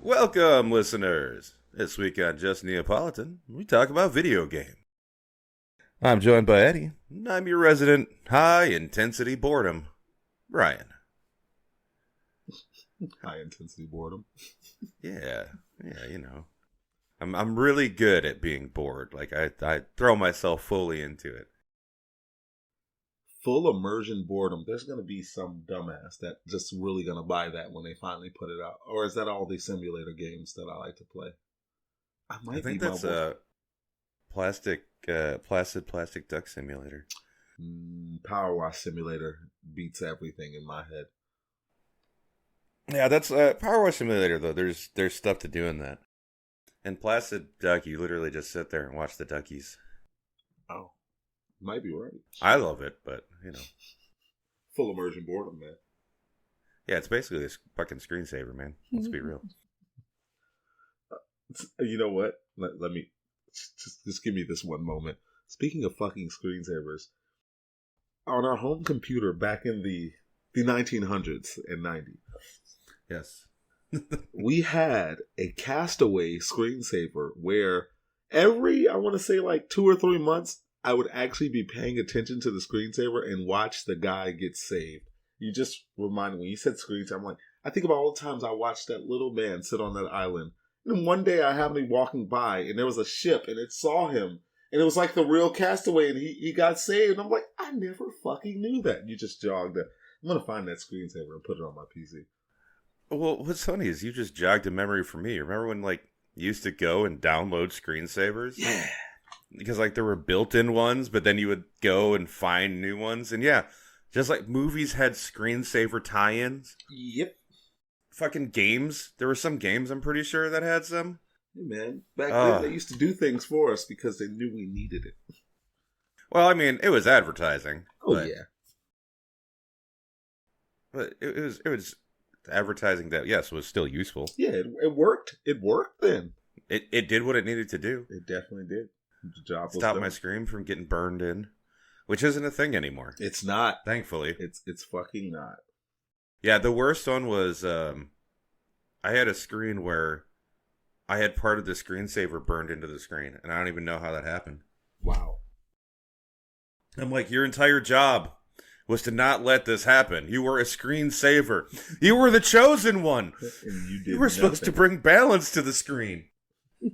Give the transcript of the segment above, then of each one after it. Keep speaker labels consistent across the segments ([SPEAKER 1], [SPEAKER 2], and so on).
[SPEAKER 1] Welcome, listeners. This week on Just Neapolitan, we talk about video games. I'm joined by Eddie, and I'm your resident high-intensity boredom, Bryan.
[SPEAKER 2] High-intensity boredom?
[SPEAKER 1] Yeah, you know. I'm really good at being bored. Like, I throw myself fully into it.
[SPEAKER 2] Full immersion boredom. There's going to be some dumbass that just really going to buy that when they finally put it out. Or is that all the simulator games that I like to play?
[SPEAKER 1] I think that's a placid plastic duck simulator.
[SPEAKER 2] Power Wash Simulator beats everything in my head.
[SPEAKER 1] Yeah, that's Power Wash Simulator though. There's stuff to do in that. And Placid Duck, you literally just sit there and watch the duckies.
[SPEAKER 2] Oh, might be right.
[SPEAKER 1] I love it, but you know,
[SPEAKER 2] full immersion boredom, man.
[SPEAKER 1] Yeah, it's basically this fucking screensaver, man. Let's be real.
[SPEAKER 2] You know what? Let me just give me this one moment. Speaking of fucking screensavers, on our home computer back in the 1900s and 90s,
[SPEAKER 1] yes,
[SPEAKER 2] we had a Castaway screensaver where every, I want to say like 2 or 3 months, I would actually be paying attention to the screensaver and watch the guy get saved. You just remind me, when you said screensaver, I'm like, I think about all the times I watched that little man sit on that island. And then one day I happened to be walking by and there was a ship and it saw him. And it was like the real Castaway and he got saved. And I'm like, I never fucking knew that. And you just jogged it. I'm going to find that screensaver and put it on my PC.
[SPEAKER 1] Well, what's funny is you just jogged a memory for me. Remember when, like, you used to go and download screensavers?
[SPEAKER 2] Yeah.
[SPEAKER 1] Because, like, there were built-in ones, but then you would go and find new ones. And, yeah, just like movies had screensaver tie-ins.
[SPEAKER 2] Yep.
[SPEAKER 1] Fucking games. There were some games, I'm pretty sure, that had some.
[SPEAKER 2] Hey, man. Back then, they used to do things for us because they knew we needed it.
[SPEAKER 1] Well, I mean, it was advertising.
[SPEAKER 2] Oh, yeah.
[SPEAKER 1] But it was advertising that, yes, was still useful.
[SPEAKER 2] Yeah, it worked. It worked then.
[SPEAKER 1] It did what it needed to do.
[SPEAKER 2] It definitely did. The job was
[SPEAKER 1] Stop
[SPEAKER 2] done.
[SPEAKER 1] my screen from getting burned in, which isn't a thing anymore.
[SPEAKER 2] It's not.
[SPEAKER 1] Thankfully.
[SPEAKER 2] It's fucking not.
[SPEAKER 1] Yeah, the worst one was I had a screen where I had part of the screensaver burned into the screen, and I don't even know how that happened.
[SPEAKER 2] Wow.
[SPEAKER 1] I'm like, your entire job was to not let this happen. You were a screensaver. You were the chosen one.
[SPEAKER 2] And
[SPEAKER 1] you were supposed to bring balance to the screen,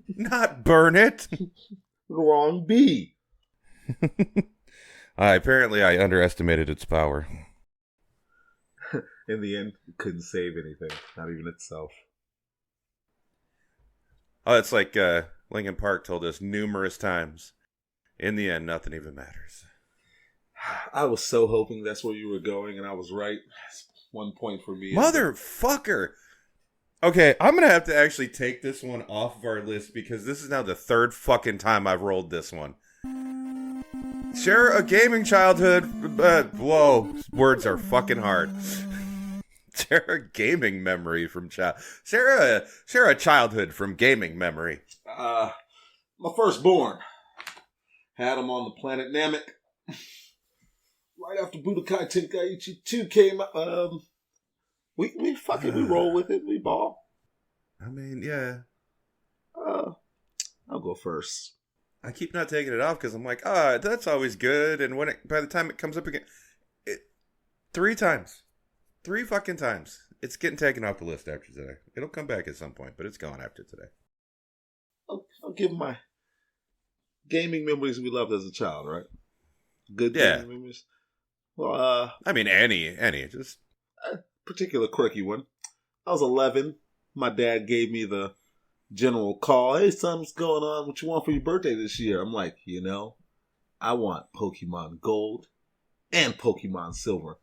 [SPEAKER 1] not burn it.
[SPEAKER 2] Wrong B.
[SPEAKER 1] Apparently, I underestimated its power.
[SPEAKER 2] In the end, it couldn't save anything, not even itself.
[SPEAKER 1] Oh, it's like Linkin Park told us numerous times. In the end, nothing even matters.
[SPEAKER 2] I was so hoping that's where you were going, and I was right. 1 point for me.
[SPEAKER 1] Motherfucker. Okay, I'm going to have to actually take this one off of our list because this is now the third fucking time I've rolled this one. Share a gaming childhood. Whoa, words are fucking hard. Share a gaming memory from Share a childhood from gaming memory.
[SPEAKER 2] My firstborn. Had him on the planet Namek. Right after Budokai Tenkaichi 2 came out. We roll with it. We ball.
[SPEAKER 1] I mean, yeah.
[SPEAKER 2] I'll go first.
[SPEAKER 1] I keep not taking it off because I'm like, that's always good. And by the time it comes up again, 3 times. 3 fucking times. It's getting taken off the list after today. It'll come back at some point, but it's gone after today.
[SPEAKER 2] I'll give my gaming memories we loved as a child, right? Good gaming memories. Well,
[SPEAKER 1] I mean, any, just
[SPEAKER 2] a particular quirky one. I was 11. My dad gave me the general call. Hey, something's going on. What you want for your birthday this year? I'm like, I want Pokemon Gold and Pokemon Silver.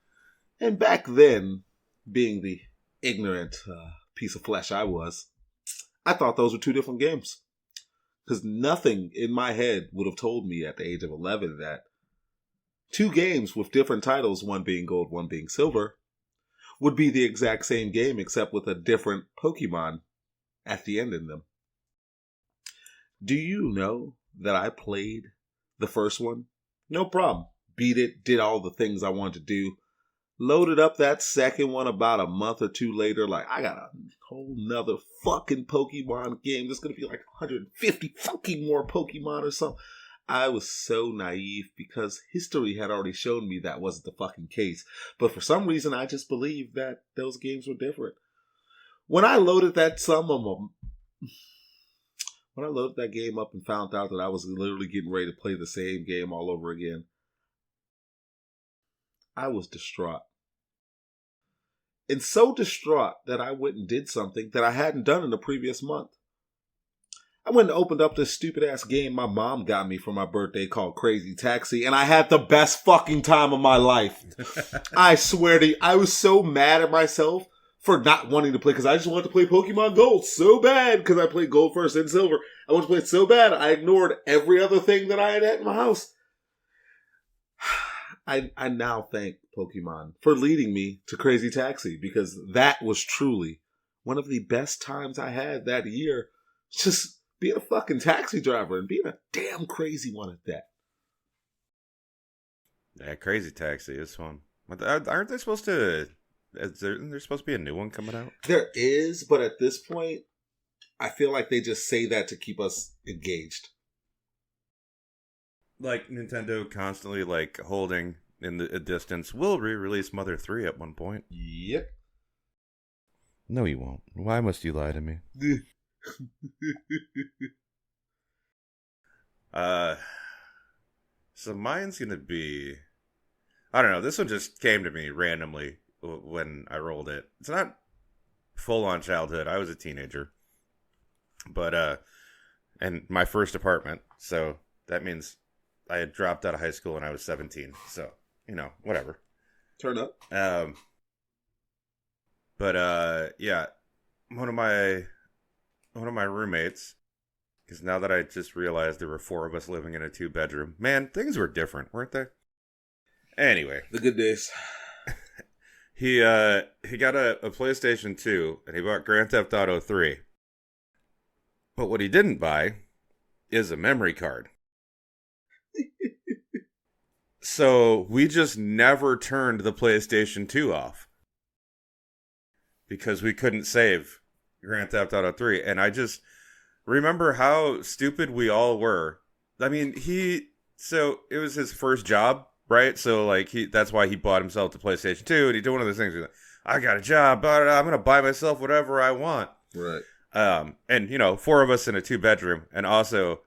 [SPEAKER 2] And back then, being the ignorant piece of flesh I was, I thought those were 2 different games. Because nothing in my head would have told me at the age of 11 that 2 games with different titles, one being gold, one being silver, would be the exact same game except with a different Pokemon at the end in them. Do you know that I played the first one? No problem. Beat it, did all the things I wanted to do. Loaded up that second one about a month or 2 later, like, I gotta whole nother fucking Pokemon game. There's going to be like 150 fucking more Pokemon or something. I was so naive because history had already shown me that wasn't the fucking case. But for some reason, I just believed that those games were different. When I loaded that game up and found out that I was literally getting ready to play the same game all over again, I was distraught. And so distraught that I went and did something that I hadn't done in the previous month. I went and opened up this stupid ass game my mom got me for my birthday called Crazy Taxi, and I had the best fucking time of my life. I swear to you, I was so mad at myself for not wanting to play, because I just wanted to play Pokemon Gold so bad, because I played Gold first and Silver. I wanted to play it so bad, I ignored every other thing that I had in my house. I now thank Pokemon for leading me to Crazy Taxi, because that was truly one of the best times I had that year. Just being a fucking taxi driver and being a damn crazy one at that.
[SPEAKER 1] Yeah, Crazy Taxi is fun. Aren't they supposed to... There's supposed to be a new one coming out?
[SPEAKER 2] There is, but at this point, I feel like they just say that to keep us engaged.
[SPEAKER 1] Like Nintendo constantly like holding in the distance. We'll re-release Mother 3 at one point.
[SPEAKER 2] Yep.
[SPEAKER 1] No, you won't. Why must you lie to me? So mine's gonna be... I don't know. This one just came to me randomly when I rolled it. It's not full-on childhood. I was a teenager. But, and my first apartment. So that means I had dropped out of high school when I was 17. So, you know, whatever.
[SPEAKER 2] Turn up.
[SPEAKER 1] Yeah. One of my roommates, because now that I just realized there were 4 of us living in a 2-bedroom, man, things were different, weren't they? Anyway.
[SPEAKER 2] The good days.
[SPEAKER 1] He got a PlayStation 2, and he bought Grand Theft Auto 3. But what he didn't buy is a memory card. So we just never turned the PlayStation 2 off. Because we couldn't save Grand Theft Auto 3. And I just remember how stupid we all were. I mean, so it was his first job, right? So like that's why he bought himself the PlayStation 2, and he did one of those things. He's like, I got a job, but I'm gonna buy myself whatever I want.
[SPEAKER 2] Right.
[SPEAKER 1] And you know, 4 of us in a 2-bedroom, and also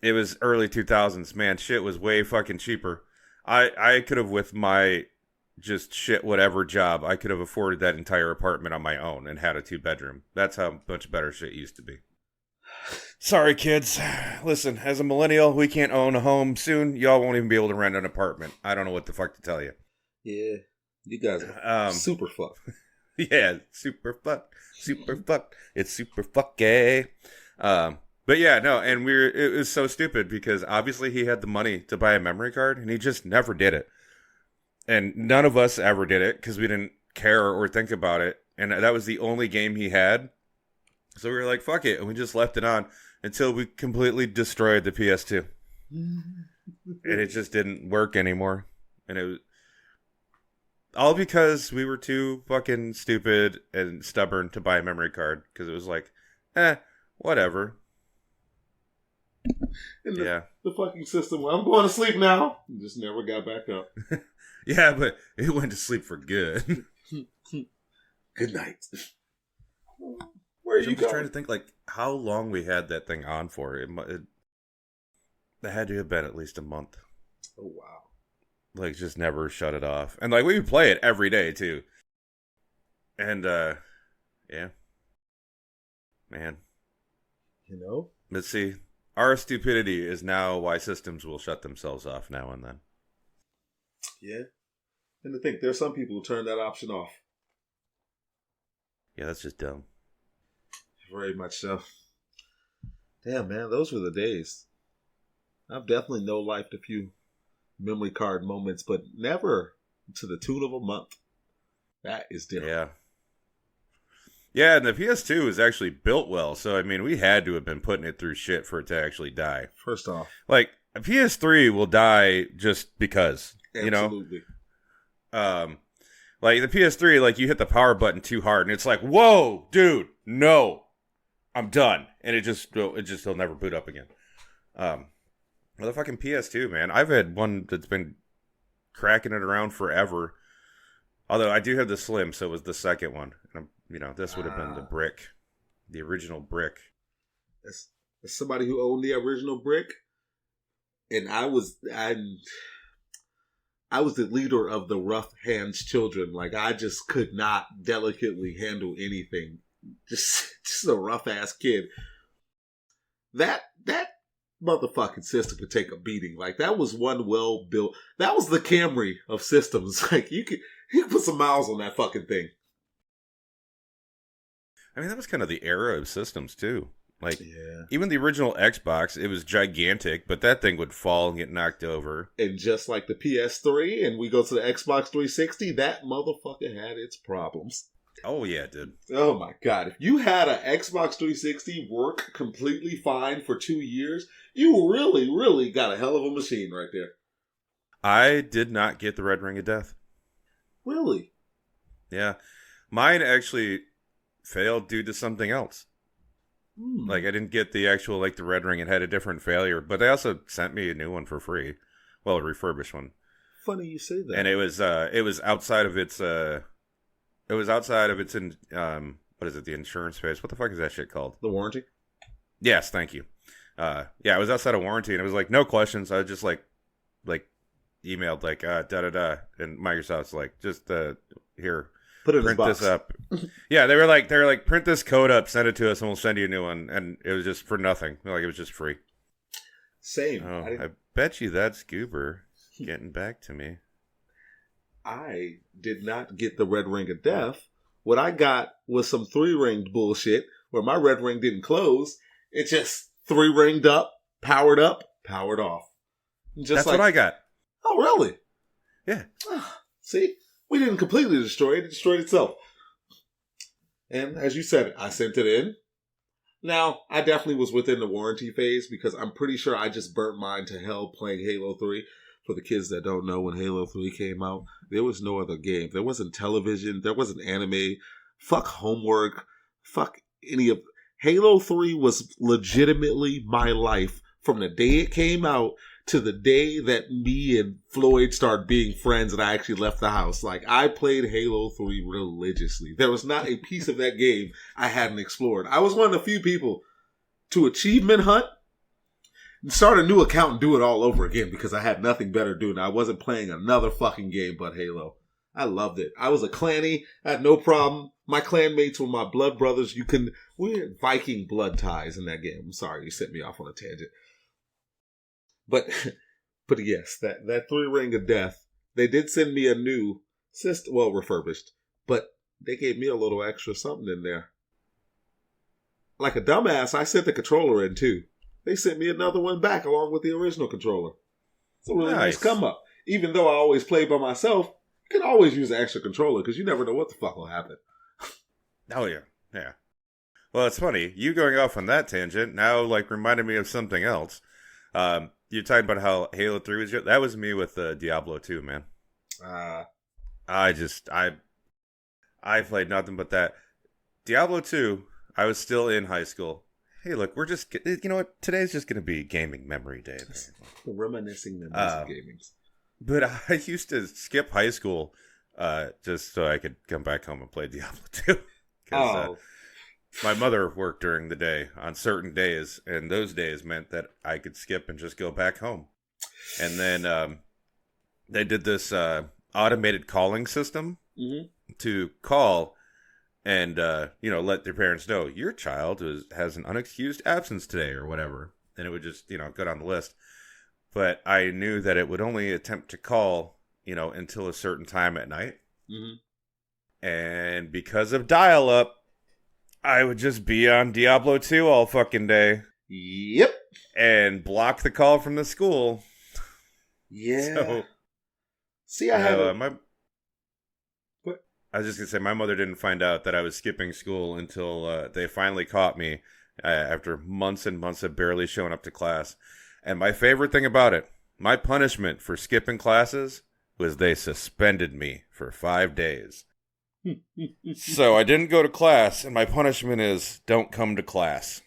[SPEAKER 1] it was early 2000s. Man, shit was way fucking cheaper. I could have, with my just shit whatever job, I could have afforded that entire apartment on my own and had a 2-bedroom. That's how much better shit used to be. Sorry, kids. Listen, as a millennial, we can't own a home soon. Y'all won't even be able to rent an apartment. I don't know what the fuck to tell you.
[SPEAKER 2] Yeah, you guys are super fucked.
[SPEAKER 1] Yeah, super fucked. Super fucked. It's super fucky. But yeah, no, and it was so stupid because obviously he had the money to buy a memory card and he just never did it. And none of us ever did it because we didn't care or think about it. And that was the only game he had. So we were like, fuck it. And we just left it on until we completely destroyed the PS2. And it just didn't work anymore. And it was all because we were too fucking stupid and stubborn to buy a memory card. Because it was like, whatever.
[SPEAKER 2] And
[SPEAKER 1] yeah.
[SPEAKER 2] The fucking system, well, I'm going to sleep now. And just never got back up.
[SPEAKER 1] Yeah, but it went to sleep for good.
[SPEAKER 2] Good night. Where are you
[SPEAKER 1] I'm
[SPEAKER 2] going?
[SPEAKER 1] just trying to think, like, how long we had that thing on for. It had to have been at least a month.
[SPEAKER 2] Oh, wow.
[SPEAKER 1] Like, just never shut it off. And, like, we would play it every day, too. And, yeah. Man.
[SPEAKER 2] You know?
[SPEAKER 1] Let's see. Our stupidity is now why systems will shut themselves off now and then.
[SPEAKER 2] Yeah. And to think, there's some people who turn that option off.
[SPEAKER 1] Yeah, that's just dumb.
[SPEAKER 2] Very much so. Damn, man, those were the days. I've definitely no-lifed a few memory card moments, but never to the tune of a month. That is different.
[SPEAKER 1] Yeah. Yeah, and the PS2 is actually built well, so, I mean, we had to have been putting it through shit for it to actually die.
[SPEAKER 2] First off.
[SPEAKER 1] Like, a PS3 will die just because,
[SPEAKER 2] Absolutely.
[SPEAKER 1] You know? Like the PS3, like you hit the power button too hard, and it's like, whoa, dude, no, I'm done, and it'll never boot up again. The fucking PS2, man. I've had one that's been cracking it around forever. Although I do have the Slim, so it was the second one. This would have been the brick, the original brick.
[SPEAKER 2] As somebody who owned the original brick, and I was the leader of the rough hands children. Like I just could not delicately handle anything. Just a rough ass kid. That motherfucking system could take a beating. Like that was one well built. That was the Camry of systems. Like you could put some miles on that fucking thing.
[SPEAKER 1] I mean, that was kind of the era of systems too. Like,
[SPEAKER 2] yeah.
[SPEAKER 1] Even the original Xbox, it was gigantic, but that thing would fall and get knocked over.
[SPEAKER 2] And just like the PS3, and we go to the Xbox 360, that motherfucker had its problems.
[SPEAKER 1] Oh, yeah, it did.
[SPEAKER 2] Oh, my God. If you had an Xbox 360 work completely fine for 2 years, you really, really got a hell of a machine right there.
[SPEAKER 1] I did not get the Red Ring of Death.
[SPEAKER 2] Really?
[SPEAKER 1] Yeah. Mine actually failed due to something else. Like, I didn't get the actual, like, the red ring. It had a different failure. But they also sent me a new one for free. Well, a refurbished one.
[SPEAKER 2] Funny you say that.
[SPEAKER 1] And it was outside of its, what is it, the insurance phase? What the fuck is that shit called?
[SPEAKER 2] The warranty?
[SPEAKER 1] Yes, thank you. It was outside of warranty, and it was, like, no questions. I just, like, emailed, like, da-da-da. And Microsoft's like, just, here. Print this up. Yeah, they were like, print this code up, send it to us, and we'll send you a new one. And it was just for nothing. Like, it was just free.
[SPEAKER 2] Same.
[SPEAKER 1] Oh, I bet you that's Goober getting back to me.
[SPEAKER 2] I did not get the Red Ring of Death. What I got was some 3-ringed bullshit where my red ring didn't close. It just 3-ringed up, powered off.
[SPEAKER 1] That's what I got.
[SPEAKER 2] Oh, really?
[SPEAKER 1] Yeah.
[SPEAKER 2] See? We didn't completely destroy it. It destroyed itself. And as you said, I sent it in. Now, I definitely was within the warranty phase because I'm pretty sure I just burnt mine to hell playing Halo 3. For the kids that don't know, when Halo 3 came out, there was no other game. There wasn't television. There wasn't anime. Fuck homework. Fuck any of... Halo 3 was legitimately my life from the day it came out to the day that me and Floyd started being friends and I actually left the house. Like, I played Halo 3 religiously. There was not a piece of that game I hadn't explored. I was one of the few people to achievement hunt and start a new account and do it all over again because I had nothing better to do. I wasn't playing another fucking game but Halo. I loved it. I was a clanny. I had no problem. My clanmates were my blood brothers. We had Viking blood ties in that game. I'm sorry, you sent me off on a tangent. But yes, that 3-ring of death, they did send me a new system, well, refurbished, but they gave me a little extra something in there. Like a dumbass, I sent the controller in too. They sent me another one back along with the original controller. It's a really nice come up. Even though I always play by myself, you can always use an extra controller because you never know what the fuck will happen.
[SPEAKER 1] Oh, yeah. Yeah. Well, it's funny. You going off on that tangent now, like, reminded me of something else. You're talking about how Halo 3 was... That was me with Diablo 2, man. I played nothing but that. Diablo 2, I was still in high school. Hey, look, we're just... You know what? Today's just going to be gaming memory day.
[SPEAKER 2] Reminiscing memories of gaming.
[SPEAKER 1] But I used to skip high school just so I could come back home and play Diablo 2. My mother worked during the day on certain days, and those days meant that I could skip and just go back home. And then they did this automated calling system to call and let their parents know your child has an unexcused absence today or whatever, and it would just go down the list. But I knew that it would only attempt to call until a certain time at night, and because of dial-up, I would just be on Diablo 2 all fucking day.
[SPEAKER 2] Yep.
[SPEAKER 1] And block the call from the school.
[SPEAKER 2] Yeah.
[SPEAKER 1] So,
[SPEAKER 2] see, I had
[SPEAKER 1] What? I was just going to say, my mother didn't find out that I was skipping school until they finally caught me after months and months of barely showing up to class. And my favorite thing about it, my punishment for skipping classes was they suspended me for 5 days. So I didn't go to class, and my punishment is don't come to class.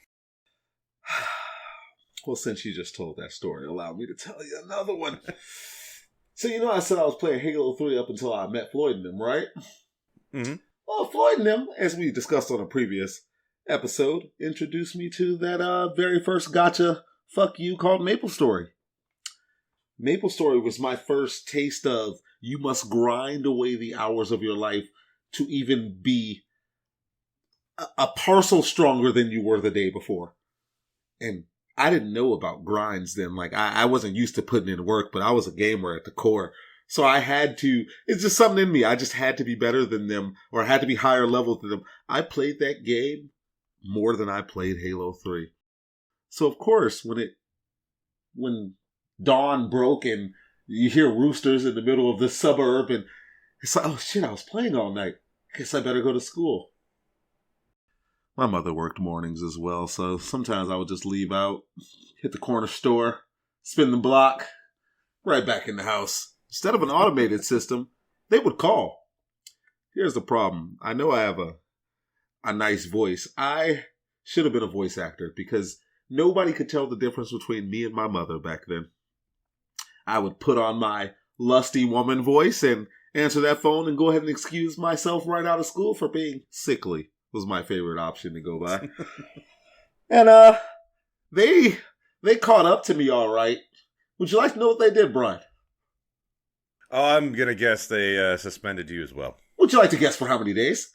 [SPEAKER 2] Well, since you just told that story, allow me to tell you another one. So, I said I was playing Halo 3 up until I met Floyd and them, right?
[SPEAKER 1] Mm-hmm.
[SPEAKER 2] Well, Floyd and them, as we discussed on a previous episode, introduced me to that very first gotcha fuck you called MapleStory. MapleStory was my first taste of you must grind away the hours of your life to even be a parcel stronger than you were the day before. And I didn't know about grinds then. Like, I wasn't used to putting in work, but I was a gamer at the core. So I had to, it's just something in me. I just had to be better than them, or I had to be higher level than them. I played that game more than I played Halo 3. So of course, when dawn broke and you hear roosters in the middle of this suburb, and it's like, oh shit, I was playing all night. I guess I better go to school. My mother worked mornings as well, so sometimes I would just leave out, hit the corner store, spin the block, right back in the house. Instead of an automated system, they would call. Here's the problem. I know I have a nice voice. I should have been a voice actor because nobody could tell the difference between me and my mother back then. I would put on my lusty woman voice and answer that phone and go ahead and excuse myself right out of school for being sickly. Was my favorite option to go by. And they caught up to me all right. Would you like to know what they did, Brian?
[SPEAKER 1] Oh, I'm going to guess they suspended you as well.
[SPEAKER 2] Would you like to guess for how many days?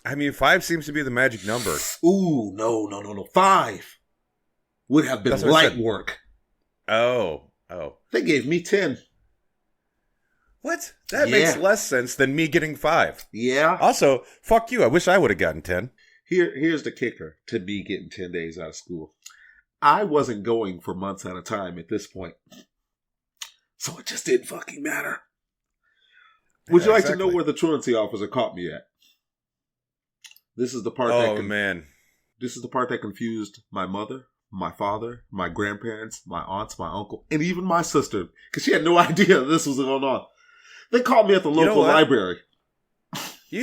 [SPEAKER 1] I mean, 5 seems to be the magic number.
[SPEAKER 2] Ooh, no. 5 would have been light work.
[SPEAKER 1] Oh.
[SPEAKER 2] They gave me 10.
[SPEAKER 1] What? That makes less sense than me getting 5.
[SPEAKER 2] Yeah.
[SPEAKER 1] Also, fuck you. I wish I would have gotten 10.
[SPEAKER 2] Here's the kicker to me getting 10 days out of school. I wasn't going for months at a time at this point. So it just didn't fucking matter. Would you like to know where the truancy officer caught me at? This is the part This is the part that confused my mother, my father, my grandparents, my aunts, my uncle, and even my sister, because she had no idea this was going on. They called me at the local library.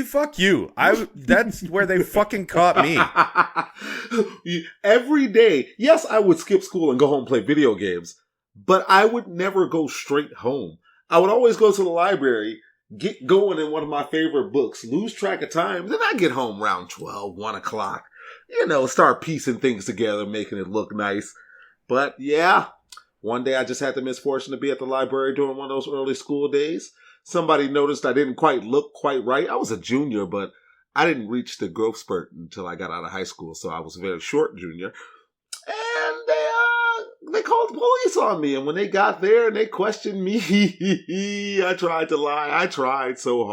[SPEAKER 1] Fuck you. That's where they fucking caught me.
[SPEAKER 2] Every day. Yes, I would skip school and go home and play video games, but I would never go straight home. I would always go to the library, get going in one of my favorite books, lose track of time, then I get home around 12, 1 o'clock. Start piecing things together, making it look nice. But yeah, one day I just had the misfortune to be at the library during one of those early school days. Somebody noticed I didn't quite look quite right. I was a junior, but I didn't reach the growth spurt until I got out of high school, so I was a very short junior. And they called the police on me, and when they got there and they questioned me, I tried to lie. I tried so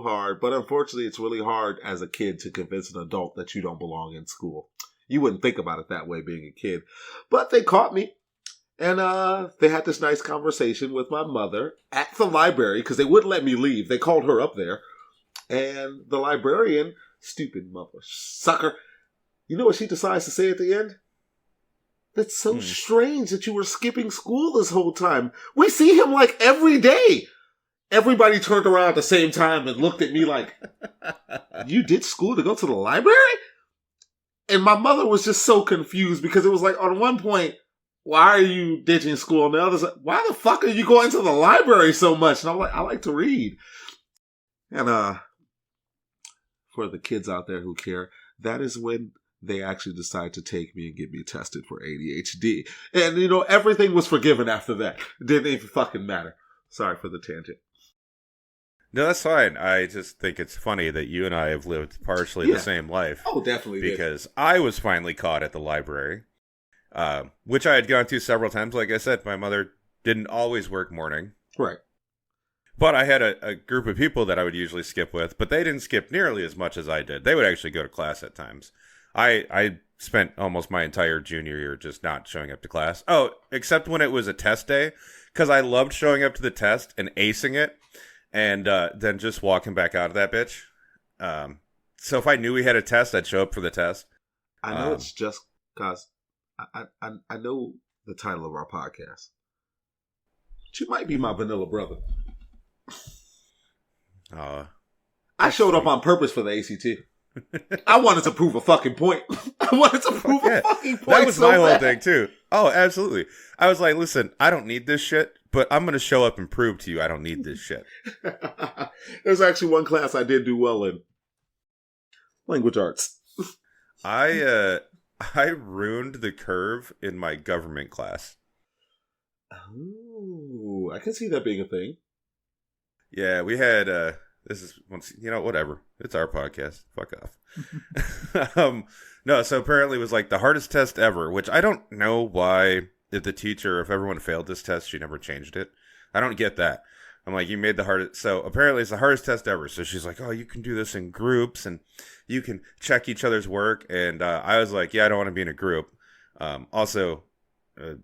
[SPEAKER 2] hard, but unfortunately it's really hard as a kid to convince an adult that you don't belong in school. You wouldn't think about it that way being a kid, but they caught me. And they had this nice conversation with my mother at the library because they wouldn't let me leave. They called her up there. And the librarian, stupid mother sucker, you know what she decides to say at the end? That's so strange that you were skipping school this whole time. We see him like every day. Everybody turned around at the same time and looked at me like, you did school to go to the library? And my mother was just so confused because it was like on one point, why are you ditching school? On the other side, why the fuck are you going to the library so much? And I'm like, I like to read. And for the kids out there who care, that is when they actually decide to take me and get me tested for ADHD. And, everything was forgiven after that. It didn't even fucking matter. Sorry for the tangent.
[SPEAKER 1] No, that's fine. I just think it's funny that you and I have lived partially the same life.
[SPEAKER 2] Oh, definitely.
[SPEAKER 1] Because I was finally caught at the library. Which I had gone to several times. Like I said, my mother didn't always work morning.
[SPEAKER 2] Right.
[SPEAKER 1] But I had a group of people that I would usually skip with, but they didn't skip nearly as much as I did. They would actually go to class at times. I spent almost my entire junior year just not showing up to class. Oh, except when it was a test day, because I loved showing up to the test and acing it, and then just walking back out of that bitch. So if I knew we had a test, I'd show up for the test.
[SPEAKER 2] I know it's just because... I know the title of our podcast. She might be my vanilla brother. I showed up on purpose for the ACT. I wanted to prove a fucking point. I wanted to prove a fucking point.
[SPEAKER 1] That was my whole thing, too. Oh, absolutely. I was like, listen, I don't need this shit, but I'm going to show up and prove to you I don't need this shit.
[SPEAKER 2] There's actually one class I did do well in. Language arts.
[SPEAKER 1] I ruined the curve in my government class.
[SPEAKER 2] Oh, I can see that being a thing.
[SPEAKER 1] Yeah, we had, this is, whatever. It's our podcast. Fuck off. No, so apparently it was like the hardest test ever, which I don't know why if everyone failed this test, she never changed it. I don't get that. I'm like, you made the hardest, so apparently it's the hardest test ever. So she's like, oh, you can do this in groups and you can check each other's work. And I was like, yeah, I don't want to be in a group. Also, a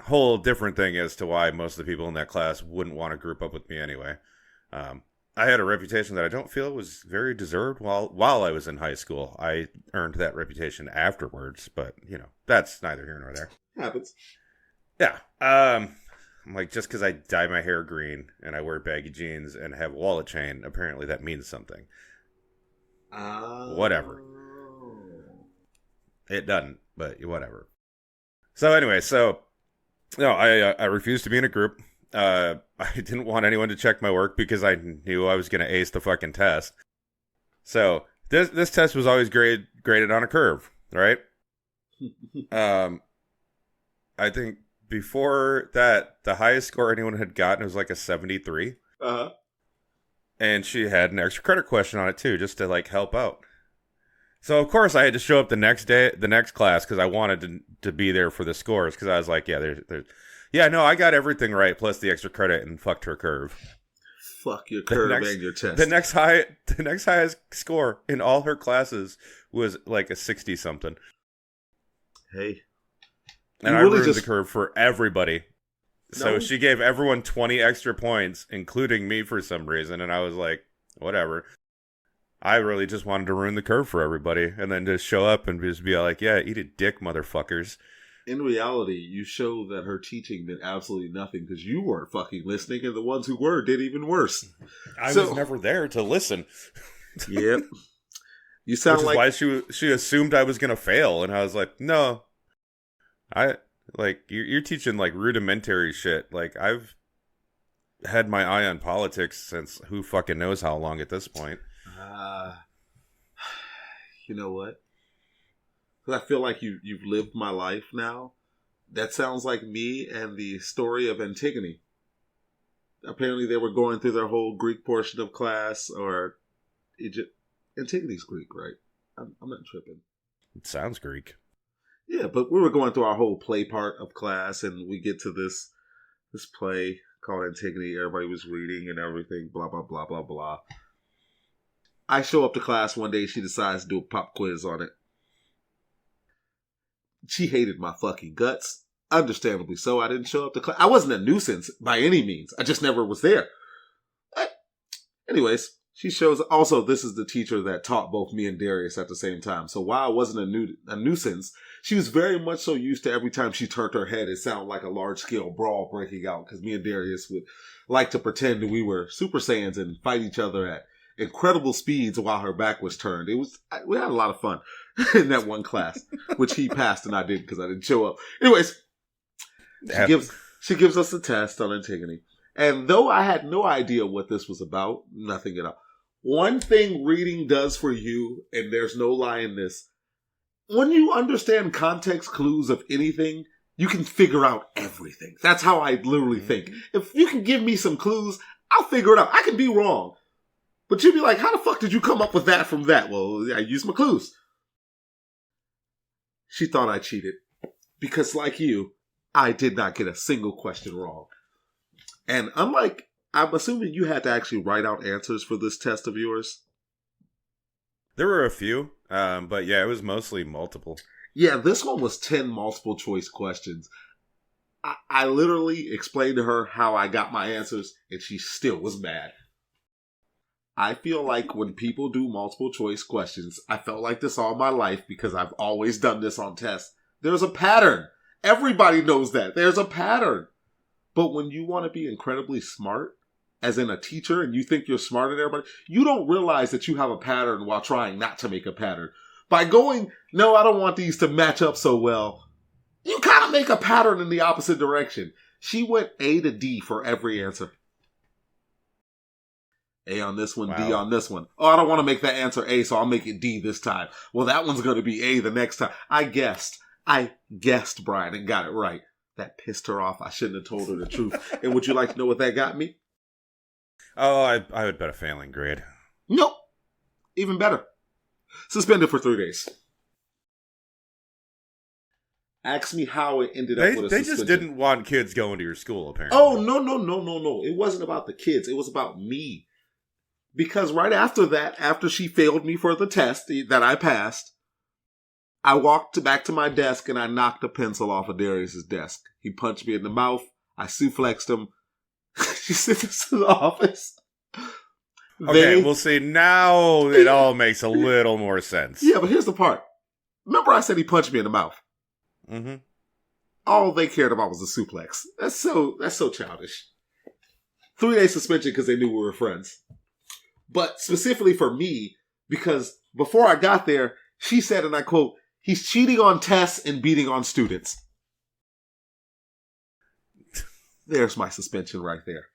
[SPEAKER 1] whole different thing as to why most of the people in that class wouldn't want to group up with me anyway. I had a reputation that I don't feel was very deserved while I was in high school. I earned that reputation afterwards, but, that's neither here nor there.
[SPEAKER 2] Happens.
[SPEAKER 1] Yeah. I'm like, just because I dye my hair green and I wear baggy jeans and have a wallet chain, apparently that means something. Whatever. It doesn't, but whatever. So anyway, no, I refused to be in a group. I didn't want anyone to check my work because I knew I was going to ace the fucking test. So this test was always graded on a curve, right? I think before that, the highest score anyone had gotten was like a 73.
[SPEAKER 2] Uh-huh.
[SPEAKER 1] And she had an extra credit question on it too, just to like help out. So of course I had to show up the next class because I wanted to be there for the scores because I was like, I got everything right plus the extra credit and fucked her curve.
[SPEAKER 2] Fuck your curve and your test.
[SPEAKER 1] The next highest score in all her classes was like a 60 something.
[SPEAKER 2] Hey.
[SPEAKER 1] And I ruined the curve for everybody. So she gave everyone 20 extra points, including me for some reason. And I was like, whatever. I really just wanted to ruin the curve for everybody. And then just show up and just be like, yeah, eat a dick, motherfuckers.
[SPEAKER 2] In reality, you show that her teaching did absolutely nothing because you weren't fucking listening. And the ones who were did even worse.
[SPEAKER 1] I was never there to listen.
[SPEAKER 2] Yep. You sound
[SPEAKER 1] Which is why she assumed I was going to fail. And I was like, no. You're teaching like rudimentary shit. Like I've had my eye on politics since who fucking knows how long at this point.
[SPEAKER 2] You know what? Because I feel like you've lived my life now. That sounds like me and the story of Antigone. Apparently they were going through their whole Greek portion of class, or Egypt. Antigone's Greek, right? I'm not tripping.
[SPEAKER 1] It sounds Greek.
[SPEAKER 2] Yeah, but we were going through our whole play part of class, and we get to this play called Antigone. Everybody was reading and everything, blah, blah, blah, blah, blah. I show up to class one day. She decides to do a pop quiz on it. She hated my fucking guts. Understandably so. I didn't show up to class. I wasn't a nuisance by any means. I just never was there. Anyways, she shows. Also, this is the teacher that taught both me and Darius at the same time. So while I wasn't a nuisance, she was very much so used to every time she turned her head, it sounded like a large-scale brawl breaking out. Because me and Darius would like to pretend we were Super Saiyans and fight each other at incredible speeds while her back was turned. We had a lot of fun in that one class, which he passed and I didn't because I didn't show up. Anyways, she gives us a test on Antigone. And though I had no idea what this was about, nothing at all. One thing reading does for you, and there's no lie in this, when you understand context clues of anything, you can figure out everything. That's how I literally think. If you can give me some clues, I'll figure it out. I can be wrong. But you'd be like, how the fuck did you come up with that from that? Well, I used my clues. She thought I cheated. Because like you, I did not get a single question wrong. And unlike, I'm assuming you had to actually write out answers for this test of yours.
[SPEAKER 1] There were a few, but yeah, it was mostly multiple.
[SPEAKER 2] Yeah, this one was 10 multiple choice questions. I literally explained to her how I got my answers, and she still was mad. I feel like when people do multiple choice questions, I felt like this all my life because I've always done this on tests. There's a pattern. Everybody knows that. There's a pattern. But when you want to be incredibly smart, as in a teacher, and you think you're smarter than everybody, you don't realize that you have a pattern while trying not to make a pattern. By going, no, I don't want these to match up so well, you kind of make a pattern in the opposite direction. She went A to D for every answer. A on this one, wow. D on this one. Oh, I don't want to make that answer A, so I'll make it D this time. Well, that one's going to be A the next time. I guessed, Bryan, and got it right. That pissed her off. I shouldn't have told her the truth. And would you like to know what that got me?
[SPEAKER 1] Oh, I would bet a failing grade.
[SPEAKER 2] Nope. Even better. Suspended for 3 days. Ask me how it ended up with a suspension. They
[SPEAKER 1] just didn't want kids going to your school, apparently.
[SPEAKER 2] Oh, no. It wasn't about the kids. It was about me. Because right after that, after she failed me for the test that I passed, I walked back to my desk and I knocked a pencil off of Darius's desk. He punched me in the mouth. I suplexed him. She sent us to the office.
[SPEAKER 1] Okay, we'll see. Now it all makes a little more sense.
[SPEAKER 2] Yeah, but here's the part. Remember I said he punched me in the mouth?
[SPEAKER 1] Mm-hmm.
[SPEAKER 2] All they cared about was the suplex. That's so childish. 3-day suspension because they knew we were friends. But specifically for me, because before I got there, she said, and I quote, "He's cheating on tests and beating on students." There's my suspension right there.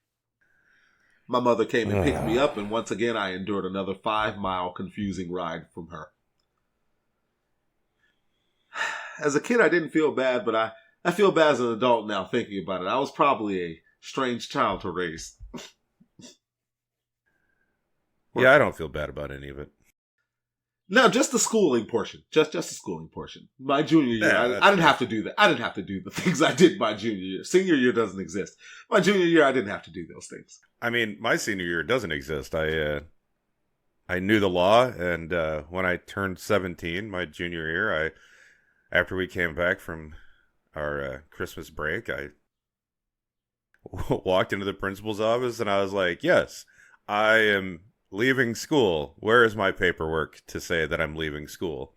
[SPEAKER 2] My mother came and picked me up, and once again, I endured another 5-mile confusing ride from her. As a kid, I didn't feel bad, but I feel bad as an adult now thinking about it. I was probably a strange child to raise.
[SPEAKER 1] Yeah, I don't feel bad about any of it.
[SPEAKER 2] No, just the schooling portion. Just the schooling portion. My junior year, I didn't have to do that. I didn't have to do the things I did my junior year. Senior year doesn't exist. My junior year, I didn't have to do those things.
[SPEAKER 1] I mean, my senior year doesn't exist. I knew the law, and when I turned 17, my junior year, after we came back from our Christmas break, I walked into the principal's office, and I was like, "Yes, I am leaving school. Where is my paperwork to say that I'm leaving school?"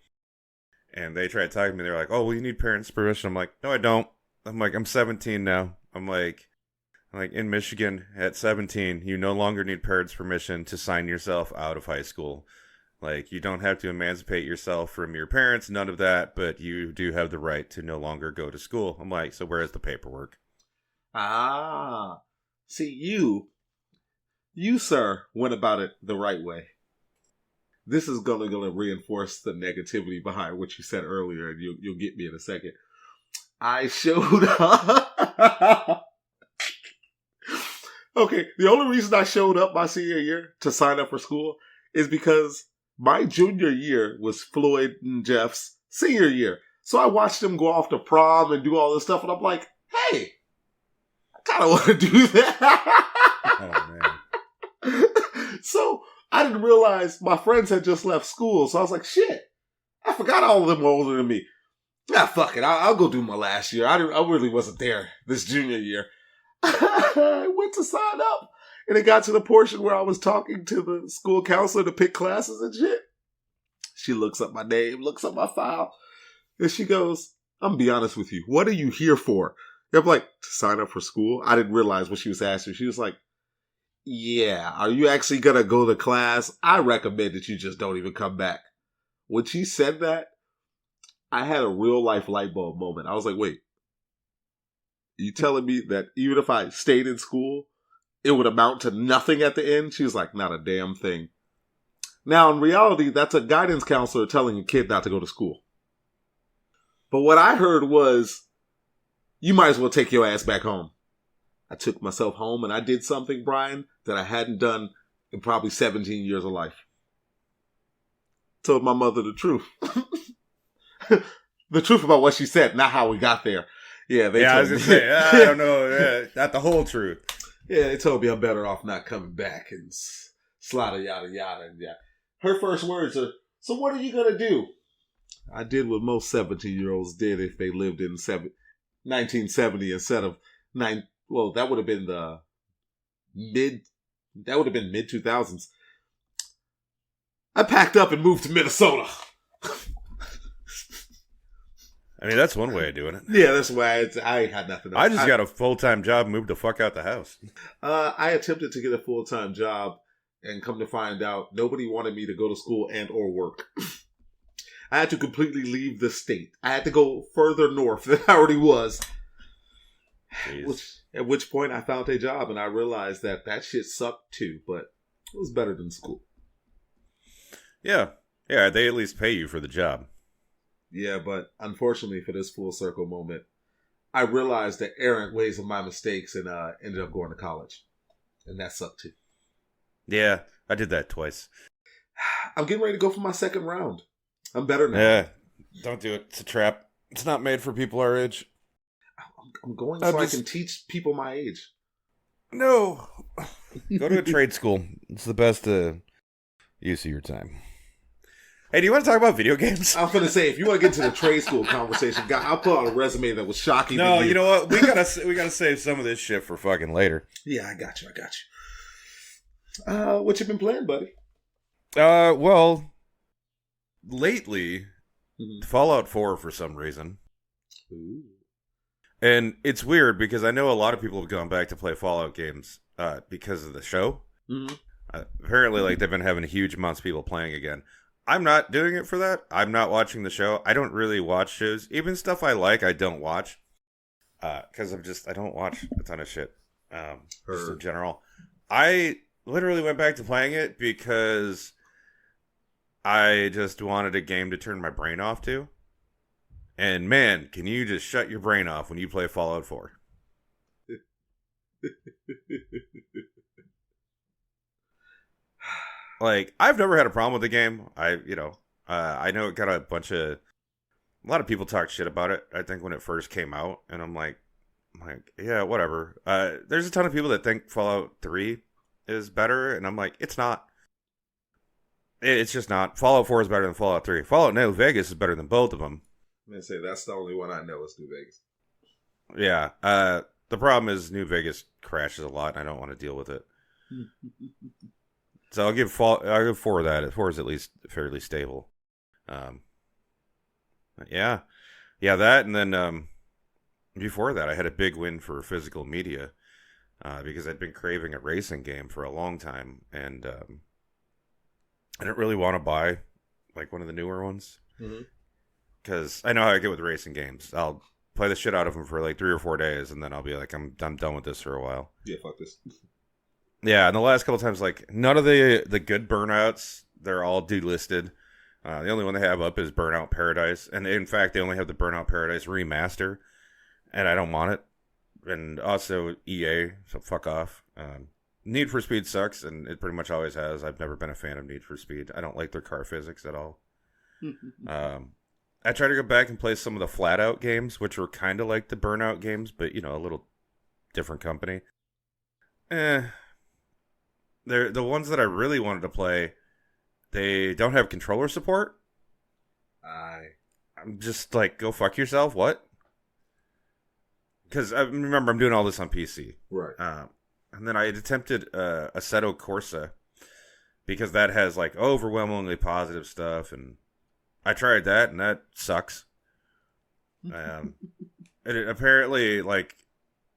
[SPEAKER 1] And they tried talking to me. They're like, "Oh, well, you need parents' permission." I'm like, "No, I don't." I'm like, "I'm 17 now." I'm like, in Michigan at 17, you no longer need parents' permission to sign yourself out of high school. Like, you don't have to emancipate yourself from your parents, none of that, but you do have the right to no longer go to school. I'm like, so where is the paperwork?
[SPEAKER 2] Ah, see, you, sir, went about it the right way. This is going to reinforce the negativity behind what you said earlier, and you'll get me in a second. I showed up. Okay, the only reason I showed up my senior year to sign up for school is because my junior year was Floyd and Jeff's senior year. So I watched them go off to prom and do all this stuff, and I'm like, hey, I kind of want to do that.
[SPEAKER 1] Oh, man.
[SPEAKER 2] So I didn't realize my friends had just left school. So I was like, shit, I forgot all of them were older than me. Ah, fuck it. I'll go do my last year. I really wasn't there this junior year. I went to sign up, and it got to the portion where I was talking to the school counselor to pick classes and shit. She looks up my name, looks up my file, and she goes, "I'm going to be honest with you. What are you here for?" And I'm like, "To sign up for school?" I didn't realize what she was asking. She was like, "Yeah, are you actually going to go to class? I recommend that you just don't even come back." When she said that, I had a real life light bulb moment. I was like, wait, you telling me that even if I stayed in school, it would amount to nothing at the end? She was like, not a damn thing. Now, in reality, that's a guidance counselor telling a kid not to go to school. But what I heard was, you might as well take your ass back home. I took myself home and I did something, Bryan, that I hadn't done in probably 17 years of life. Told my mother the truth. The truth about what she said, not how we got there. Yeah,
[SPEAKER 1] I was going to say, I don't know, not the whole truth.
[SPEAKER 2] Yeah, they told me I'm better off not coming back and slada yada yada. And yeah. Her first words are, so what are you going to do? I did what most 17-year-olds did if they lived in 1970 instead of that would have been mid-2000s. I packed up and moved to Minnesota.
[SPEAKER 1] I mean, that's one way of doing it.
[SPEAKER 2] Yeah, that's why I had nothing else.
[SPEAKER 1] I just got a full-time job, moved the fuck out the house.
[SPEAKER 2] I attempted to get a full-time job, and come to find out, nobody wanted me to go to school and or work. I had to completely leave the state. I had to go further north than I already was. At which point I found a job, and I realized that shit sucked too, but it was better than school.
[SPEAKER 1] Yeah. Yeah, they at least pay you for the job.
[SPEAKER 2] Yeah, but unfortunately for this full circle moment, I realized the errant ways of my mistakes and ended up going to college. And that sucked too.
[SPEAKER 1] Yeah, I did that twice.
[SPEAKER 2] I'm getting ready to go for my second round. I'm better now.
[SPEAKER 1] Yeah, don't do it. It's a trap. It's not made for people our age.
[SPEAKER 2] I'm going so I can teach people my age.
[SPEAKER 1] No. Go to a trade school. It's the best use of your time. Hey, do you want to talk about video games?
[SPEAKER 2] I'm going to say, if you want to get into the trade school conversation, God, I'll put out a resume that was shocking.
[SPEAKER 1] No, you know what? We gotta save some of this shit for fucking later.
[SPEAKER 2] Yeah, I got you. What you been playing, buddy?
[SPEAKER 1] Well, lately, Fallout 4 for some reason.
[SPEAKER 2] Ooh.
[SPEAKER 1] And it's weird because I know a lot of people have gone back to play Fallout games because of the show. Mm-hmm. Apparently, like, they've been having huge amounts of people playing again. I'm not doing it for that. I'm not watching the show. I don't really watch shows. Even stuff I like, I don't watch. Because I don't watch a ton of shit. Just in general. I literally went back to playing it because I just wanted a game to turn my brain off to. And man, can you just shut your brain off when you play Fallout 4? Like, I've never had a problem with the game. I know it got a lot of people talk shit about it, I think, when it first came out. And I'm like, yeah, whatever. There's a ton of people that think Fallout 3 is better. And I'm like, it's not. It's just not. Fallout 4 is better than Fallout 3. Fallout New Vegas is better than both of them.
[SPEAKER 2] I'm going to say, that's the only one I know is New Vegas.
[SPEAKER 1] Yeah. The problem is New Vegas crashes a lot, and I don't want to deal with it. So I'll give 4 that. 4 is at least fairly stable. Yeah, that, and then before that, I had a big win for physical media because I'd been craving a racing game for a long time, and I didn't really want to buy like one of the newer ones because I know how I get with racing games. I'll play the shit out of them for like 3 or 4 days, and then I'll be like, I'm done with this for a while.
[SPEAKER 2] Yeah, fuck this.
[SPEAKER 1] Yeah, and the last couple times, like, none of the good burnouts, they're all delisted. The only one they have up is Burnout Paradise. And in fact, they only have the Burnout Paradise remaster. And I don't want it. And also EA, so fuck off. Need for Speed sucks, and it pretty much always has. I've never been a fan of Need for Speed. I don't like their car physics at all. I tried to go back and play some of the Flat Out games, which were kind of like the Burnout games, but, a little different company. They're the ones that I really wanted to play. They don't have controller support. I'm just like, go fuck yourself. What? Because I remember I'm doing all this on PC,
[SPEAKER 2] right?
[SPEAKER 1] And then I had attempted Assetto Corsa because that has like overwhelmingly positive stuff, and I tried that, and that sucks. Apparently, like,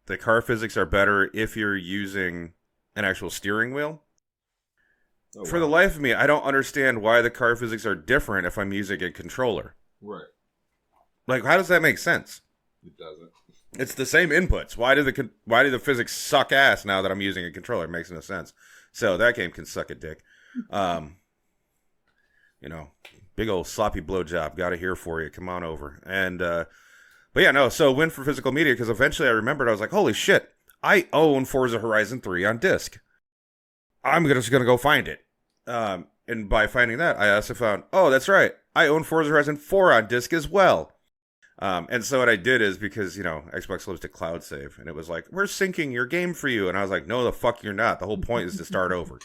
[SPEAKER 1] the car physics are better if you're using an actual steering wheel. Oh, for the life of me, I don't understand why the car physics are different if I'm using a controller.
[SPEAKER 2] Right.
[SPEAKER 1] Like, how does that make sense?
[SPEAKER 2] It doesn't.
[SPEAKER 1] It's the same inputs. Why do the physics suck ass now that I'm using a controller? It makes no sense. So that game can suck a dick. Big old sloppy blowjob. Got it here for you. Come on over. And but yeah, no. So win for physical media because eventually I remembered. I was like, holy shit. I own Forza Horizon 3 on disc. I'm just going to go find it. And by finding that, I also found, oh, that's right. I own Forza Horizon 4 on disc as well. And so what I did is because, Xbox loves to cloud save. And it was like, we're syncing your game for you. And I was like, no, the fuck you're not. The whole point is to start over.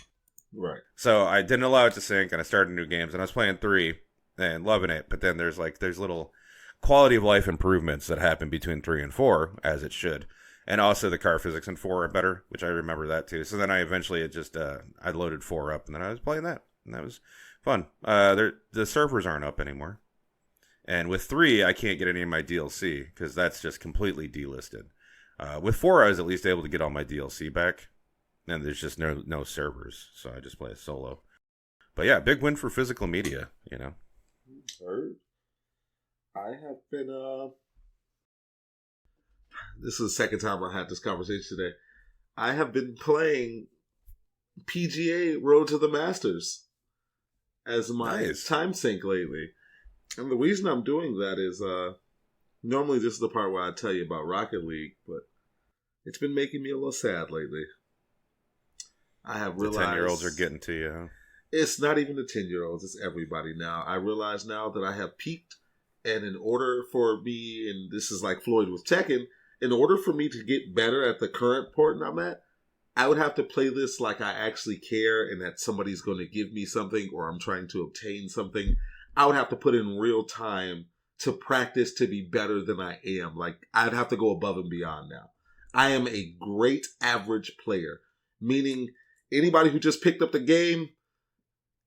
[SPEAKER 2] Right.
[SPEAKER 1] So I didn't allow it to sync and I started new games. And I was playing 3 and loving it. But then there's little quality of life improvements that happen between 3 and 4, as it should. And also the car physics in 4 are better, which I remember that too. So then I eventually I loaded 4 up, and then I was playing that, and that was fun. The servers aren't up anymore, And with 3, I can't get any of my DLC because that's just completely delisted. With 4, I was at least able to get all my DLC back. And there's just no servers, so I just play a solo. But yeah, big win for physical media, you know.
[SPEAKER 2] Heard. I have been, this is the second time I had this conversation today. I have been playing PGA Road to the Masters as my time sink lately. And the reason I'm doing that is, normally this is the part where I tell you about Rocket League, but it's been making me a little sad lately. I have realized...
[SPEAKER 1] The 10-year-olds are getting to you, huh?
[SPEAKER 2] It's not even the 10-year-olds, it's everybody now. I realize now that I have peaked, and in order for me, and this is like Floyd with Tekken, in order for me to get better at the current point I'm at, I would have to play this like I actually care and that somebody's going to give me something or I'm trying to obtain something. I would have to put in real time to practice to be better than I am. Like, I'd have to go above and beyond now. I am a great average player, meaning anybody who just picked up the game,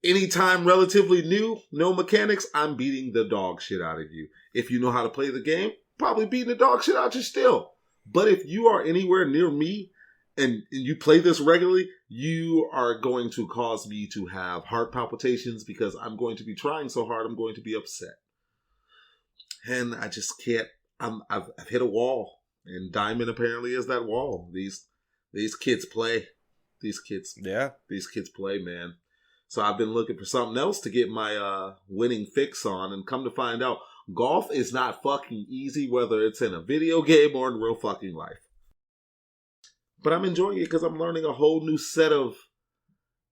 [SPEAKER 2] anytime relatively new, no mechanics, I'm beating the dog shit out of you. If you know how to play the game, probably beating the dog shit out you still. But if you are anywhere near me and you play this regularly, you are going to cause me to have heart palpitations because I'm going to be trying so hard, I'm going to be upset. And I just can't, I've hit a wall. And Diamond apparently is that wall. These kids play. These kids play, man. So I've been looking for something else to get my winning fix on, and come to find out, golf is not fucking easy, whether it's in a video game or in real fucking life. But I'm enjoying it because I'm learning a whole new set of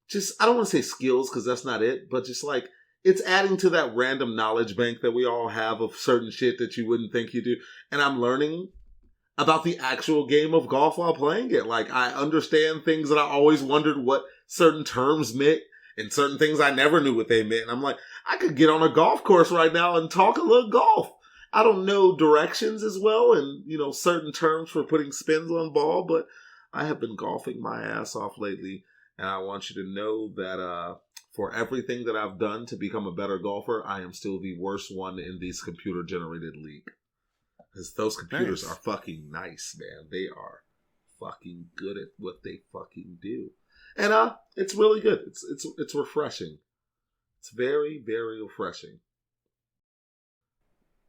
[SPEAKER 2] just, I don't want to say skills because that's not it, but just like, it's adding to that random knowledge bank that we all have of certain shit that you wouldn't think you do. And I'm learning about the actual game of golf while playing it. Like, I understand things that I always wondered what certain terms meant and certain things I never knew what they meant. And I'm like, I could get on a golf course right now and talk a little golf. I don't know directions as well and, you know, certain terms for putting spins on ball, but I have been golfing my ass off lately. And I want you to know that for everything that I've done to become a better golfer, I am still the worst one in this computer-generated league. Because those computers are fucking nice, man. They are fucking good at what they fucking do. And it's really good. It's refreshing. It's very, very refreshing.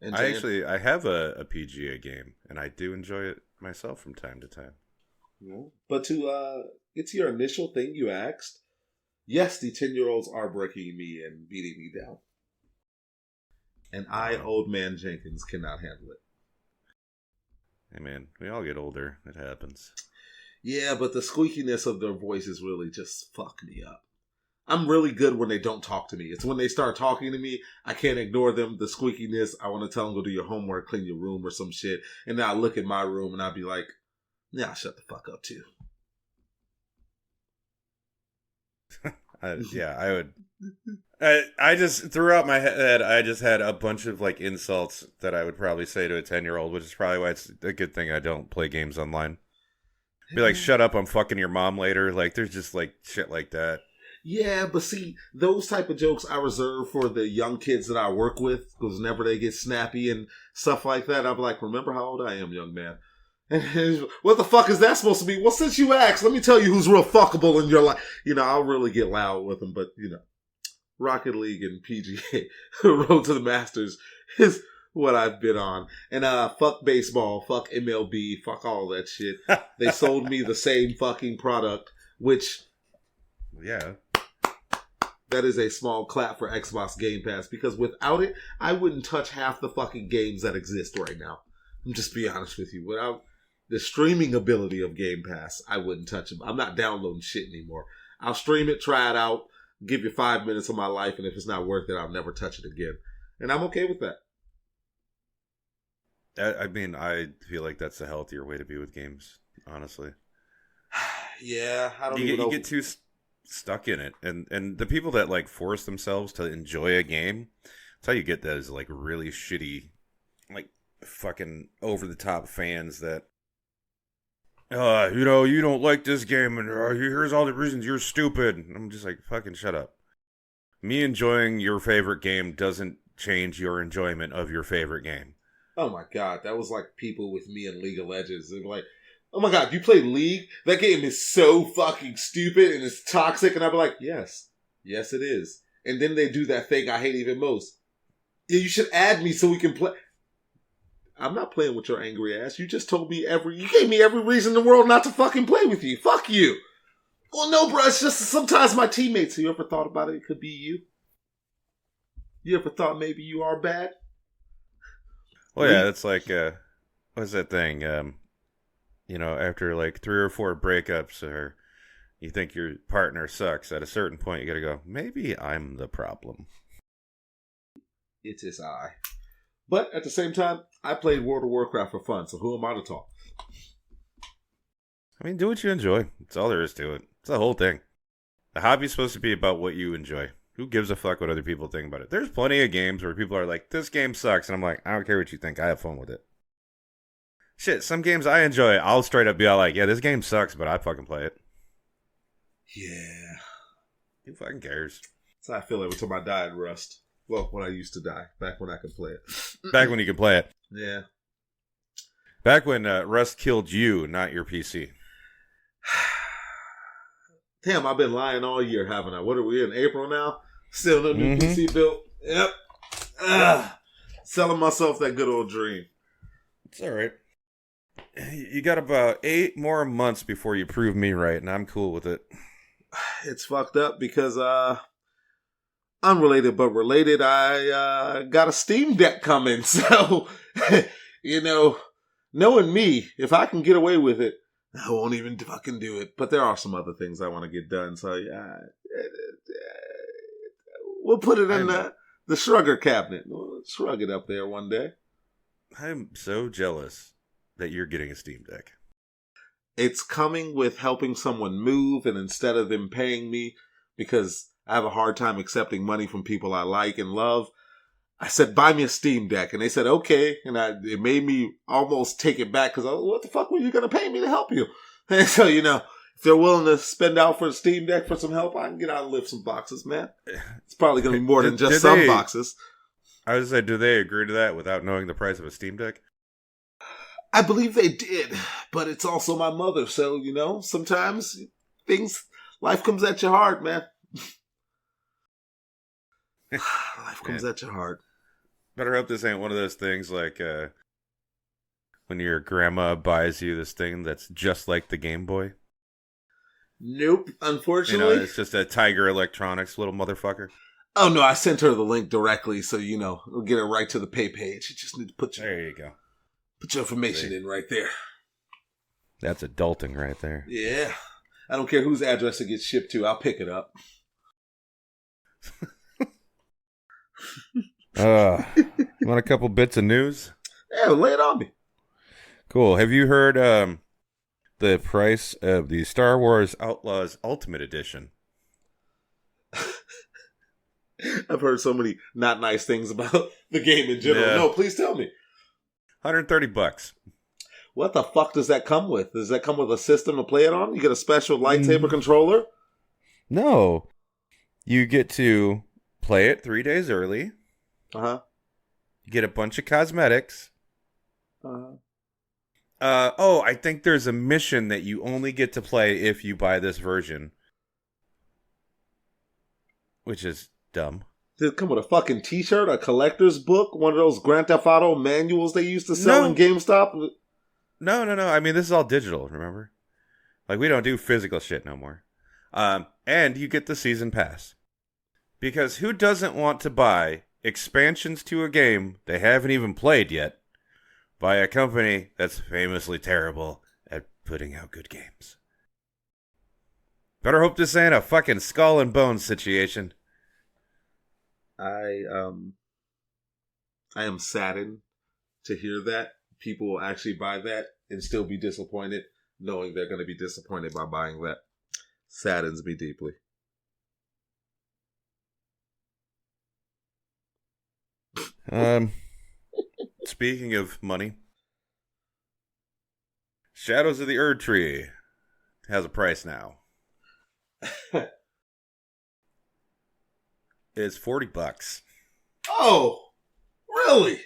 [SPEAKER 2] And
[SPEAKER 1] I have a PGA game, and I do enjoy it myself from time to time.
[SPEAKER 2] Yeah. But to get to your initial thing you asked, yes, the 10-year-olds are breaking me and beating me down. And I, old man Jenkins, cannot handle it.
[SPEAKER 1] Hey man, we all get older. It happens.
[SPEAKER 2] Yeah, but the squeakiness of their voices really just fuck me up. I'm really good when they don't talk to me. It's when they start talking to me, I can't ignore them. The squeakiness, I want to tell them, go do your homework, clean your room or some shit. And then I look at my room and I'll be like, yeah, I'll shut the fuck up too.
[SPEAKER 1] I would. I just, throughout my head, I just had a bunch of like insults that I would probably say to a 10-year-old, which is probably why it's a good thing I don't play games online. Be like, shut up, I'm fucking your mom later. Like, there's just like shit like that.
[SPEAKER 2] Yeah, but see, those type of jokes I reserve for the young kids that I work with, because whenever they get snappy and stuff like that, I'm like, remember how old I am, young man. And what the fuck is that supposed to be? Well, since you asked, let me tell you who's real fuckable in your life. You know, I'll really get loud with them, but, you know, Rocket League and PGA, Road to the Masters, is what I've been on. And fuck baseball, fuck MLB, fuck all that shit. They sold me the same fucking product, which...
[SPEAKER 1] Yeah.
[SPEAKER 2] That is a small clap for Xbox Game Pass, because without it, I wouldn't touch half the fucking games that exist right now. I'm just be honest with you. Without the streaming ability of Game Pass, I wouldn't touch them. I'm not downloading shit anymore. I'll stream it, try it out, give you 5 minutes of my life, and if it's not worth it, I'll never touch it again. And I'm okay with that.
[SPEAKER 1] I mean, I feel like that's a healthier way to be with games, honestly.
[SPEAKER 2] Yeah, I don't even know.
[SPEAKER 1] You get too stuck in it, and the people that like force themselves to enjoy a game, that's how you get those like really shitty, like fucking over the top fans that you know, you don't like this game and here's all the reasons you're stupid. I'm just like, fucking shut up. Me enjoying your favorite game doesn't change your enjoyment of your favorite game.
[SPEAKER 2] Oh my god, that was like people with me in League of Legends. They're like, oh my god, you play League? That game is so fucking stupid and it's toxic. And I'd be like, yes, it is. And then they do that thing I hate even most. Yeah, you should add me so we can play. I'm not playing with your angry ass. You just told me you gave me every reason in the world not to fucking play with you. Fuck you. Well, no, bro, it's just sometimes my teammates. You ever thought about it? It could be you. You ever thought maybe you are bad?
[SPEAKER 1] Well, yeah, it's like, what's that thing? After like 3 or 4 breakups, or you think your partner sucks, at a certain point you gotta go, maybe I'm the problem.
[SPEAKER 2] It is I. But at the same time, I played World of Warcraft for fun, so who am I to talk?
[SPEAKER 1] I mean, do what you enjoy. That's all there is to it. It's the whole thing. The hobby's supposed to be about what you enjoy. Who gives a fuck what other people think about it? There's plenty of games where people are like, this game sucks, and I'm like, I don't care what you think. I have fun with it. Shit, some games I enjoy, I'll straight up be all like, yeah, this game sucks, but I fucking play it.
[SPEAKER 2] Yeah.
[SPEAKER 1] Who fucking cares?
[SPEAKER 2] That's how I feel every time I die in Rust. Well, when I used to die. Back when I could play it.
[SPEAKER 1] Back when you could play it.
[SPEAKER 2] Yeah.
[SPEAKER 1] Back when Rust killed you, not your PC.
[SPEAKER 2] Damn, I've been lying all year, haven't I? What are we in April now? Still no new PC built. Yep. Selling myself that good old dream.
[SPEAKER 1] It's all right. You got about 8 more months before you prove me right, and I'm cool with it.
[SPEAKER 2] It's fucked up because, unrelated but related, I got a Steam Deck coming. So, knowing me, if I can get away with it, I won't even fucking do it. But there are some other things I want to get done. So, yeah, we'll put it in the Shrugger cabinet. We'll shrug it up there one day.
[SPEAKER 1] I'm so jealous that you're getting a Steam Deck.
[SPEAKER 2] It's coming with helping someone move, and instead of them paying me, because I have a hard time accepting money from people I like and love, I said, buy me a Steam Deck. And they said, okay. And it made me almost take it back because, what the fuck were you going to pay me to help you? And so, if they're willing to spend out for a Steam Deck for some help, I can get out and lift some boxes, man. It's probably going to be more than just some boxes.
[SPEAKER 1] I was going to say, do they agree to that without knowing the price of a Steam Deck?
[SPEAKER 2] I believe they did, but it's also my mother. So, sometimes life comes at you hard, man. Life comes at you hard.
[SPEAKER 1] Better hope this ain't one of those things like when your grandma buys you this thing that's just like the Game Boy.
[SPEAKER 2] Nope, unfortunately.
[SPEAKER 1] It's just a Tiger Electronics little motherfucker.
[SPEAKER 2] Oh, no, I sent her the link directly, so, we'll get it right to the pay page. You just need to
[SPEAKER 1] there you go.
[SPEAKER 2] Put your information in right there.
[SPEAKER 1] That's adulting right there.
[SPEAKER 2] Yeah. I don't care whose address it gets shipped to. I'll pick it up.
[SPEAKER 1] Want a couple bits of news?
[SPEAKER 2] Yeah, lay it on me.
[SPEAKER 1] Cool. Have you heard the price of the Star Wars Outlaws Ultimate Edition?
[SPEAKER 2] I've heard so many not nice things about the game in general. Yeah. No, please tell me.
[SPEAKER 1] $130.
[SPEAKER 2] What the fuck does that come with? Does that come with a system to play it on? You get a special lightsaber controller?
[SPEAKER 1] No. You get to play it 3 days early.
[SPEAKER 2] Uh-huh.
[SPEAKER 1] You get a bunch of cosmetics.
[SPEAKER 2] Uh-huh.
[SPEAKER 1] I think there's a mission that you only get to play if you buy this version. Which is dumb.
[SPEAKER 2] Did it come with a fucking t-shirt, a collector's book, one of those Grand Theft Auto manuals they used to sell in GameStop?
[SPEAKER 1] No. I mean, this is all digital, remember? Like, we don't do physical shit no more. And you get the season pass. Because who doesn't want to buy expansions to a game they haven't even played yet by a company that's famously terrible at putting out good games? Better hope this ain't a fucking Skull and Bones situation.
[SPEAKER 2] I am saddened to hear that people will actually buy that and still be disappointed, knowing they're going to be disappointed by buying that. Saddens me deeply.
[SPEAKER 1] Speaking of money, Shadows of the Erd Tree has a price now. It's $40.
[SPEAKER 2] Oh, Finally!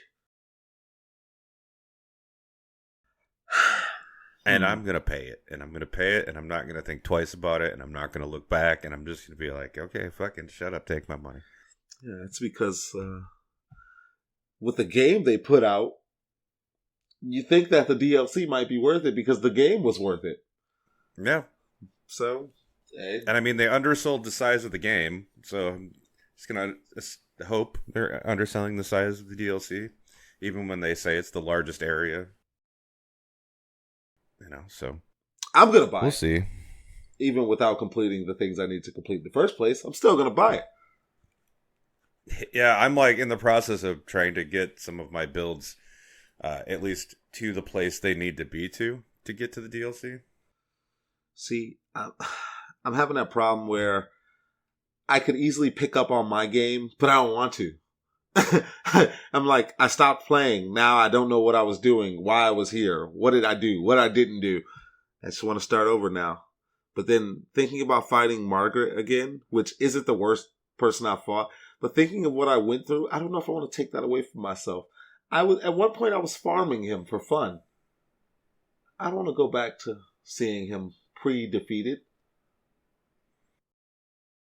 [SPEAKER 1] And I'm going to pay it. And I'm going to pay it. And I'm not going to think twice about it. And I'm not going to look back. And I'm just going to be like, okay, fucking shut up. Take my money.
[SPEAKER 2] Yeah, it's because with the game they put out, you think that the DLC might be worth it because the game was worth it.
[SPEAKER 1] Yeah.
[SPEAKER 2] So,
[SPEAKER 1] and I mean, they undersold the size of the game. So I'm just going to hope they're underselling the size of the DLC, even when they say it's the largest area. You know, so
[SPEAKER 2] I'm going to buy it.
[SPEAKER 1] We'll see.
[SPEAKER 2] Even without completing the things I need to complete in the first place, I'm still going to buy it.
[SPEAKER 1] Yeah, I'm like in the process of trying to get some of my builds at least to the place they need to be to get to the DLC.
[SPEAKER 2] See, I'm having that problem where I could easily pick up on my game, but I don't want to. I'm like, I stopped playing. Now I don't know what I was doing, why I was here, what did I do, what I didn't do. I just want to start over now. But then thinking about fighting Margaret again, which isn't the worst person I fought, but thinking of what I went through, I don't know if I want to take that away from myself. At one point I was farming him for fun. I don't want to go back to seeing him pre-defeated.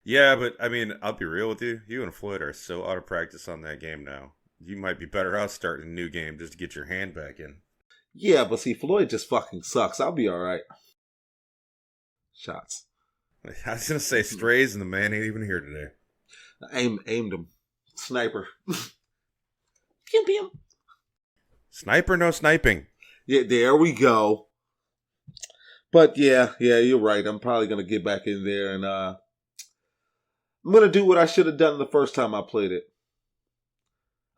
[SPEAKER 1] Yeah, but I mean, I'll be real with you. You and Floyd are so out of practice on that game now. You might be better off starting a new game just to get your hand back in.
[SPEAKER 2] Yeah, but see, Floyd just fucking sucks. I'll be alright. Shots.
[SPEAKER 1] I was going to say strays and the man ain't even here today.
[SPEAKER 2] I aimed him. Sniper. Pew pew.
[SPEAKER 1] Sniper, no sniping.
[SPEAKER 2] Yeah, there we go. But yeah, you're right. I'm probably going to get back in there and I'm going to do what I should have done the first time I played it.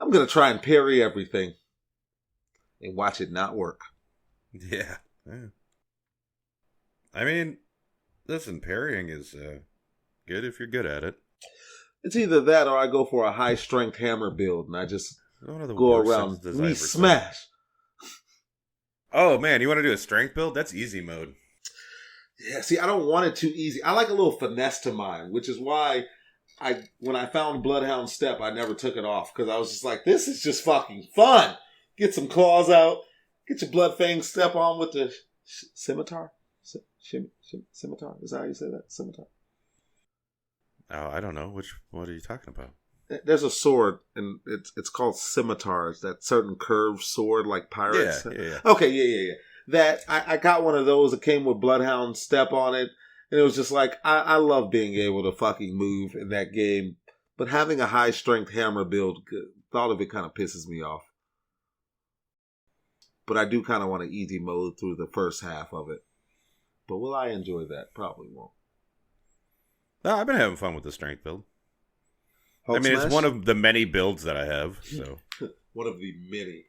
[SPEAKER 2] I'm going to try and parry everything. And watch it not work.
[SPEAKER 1] Yeah. I mean, listen, parrying is good if you're good at it.
[SPEAKER 2] It's either that or I go for a high-strength hammer build and I just go around and smash.
[SPEAKER 1] Oh, man, you want to do a strength build? That's easy mode.
[SPEAKER 2] Yeah, see, I don't want it too easy. I like a little finesse to mine, which is why when I found Bloodhound Step, I never took it off because I was just like, this is just fucking fun. Get some claws out, get your Bloodfang Step on with the scimitar. Scimitar? Is that how you say that? Scimitar.
[SPEAKER 1] Oh, I don't know. What are you talking about?
[SPEAKER 2] There's a sword, and it's called scimitar. It's that certain curved sword like pirates.
[SPEAKER 1] Yeah.
[SPEAKER 2] Okay, yeah. That I got one of those that came with Bloodhound Step on it, and it was just like I love being able to fucking move in that game, but having a high strength hammer build, thought of it kind of pisses me off. But I do kind of want to easy mode through the first half of it. But will I enjoy that? Probably won't.
[SPEAKER 1] No, I've been having fun with the strength build.
[SPEAKER 2] Hulk Smash?
[SPEAKER 1] It's one of the many builds that I have. So
[SPEAKER 2] one of the many.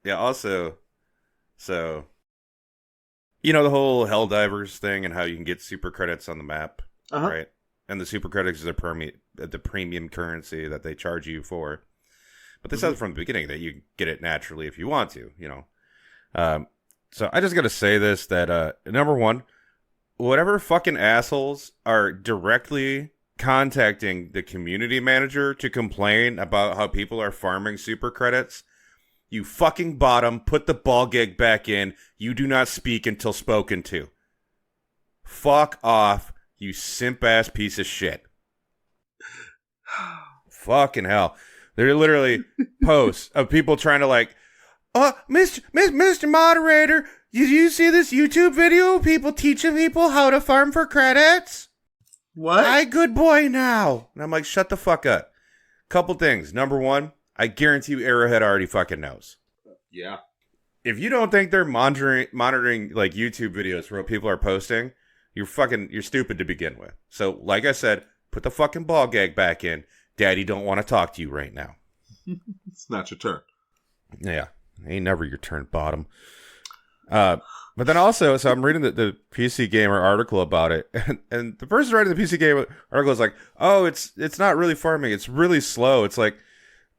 [SPEAKER 1] Yeah, also, so, you know the whole Helldivers thing and how you can get super credits on the map, right? And the super credits are the premium currency that they charge you for. But they said from the beginning that you get it naturally if you want to, you know. So I just got to say this, that number one, whatever fucking assholes are directly contacting the community manager to complain about how people are farming super credits, you fucking bottom, put the ball gag back in. You do not speak until spoken to. Fuck off, you simp-ass piece of shit. Fucking hell. There are literally posts of people trying to like, Mr. Moderator, did you see this YouTube video? People teaching people how to farm for credits?
[SPEAKER 2] What?
[SPEAKER 1] I good boy now. And I'm like, shut the fuck up. Couple things. Number one, I guarantee you Arrowhead already fucking knows.
[SPEAKER 2] Yeah.
[SPEAKER 1] If you don't think they're monitoring like YouTube videos for what people are posting, you're stupid to begin with. So, like I said, put the fucking ball gag back in. Daddy don't want to talk to you right now.
[SPEAKER 2] It's not your turn.
[SPEAKER 1] Yeah. Ain't never your turn, bottom. But then also, so I'm reading the PC Gamer article about it, and the person writing the PC Gamer article is like, oh, it's not really farming. It's really slow. It's like,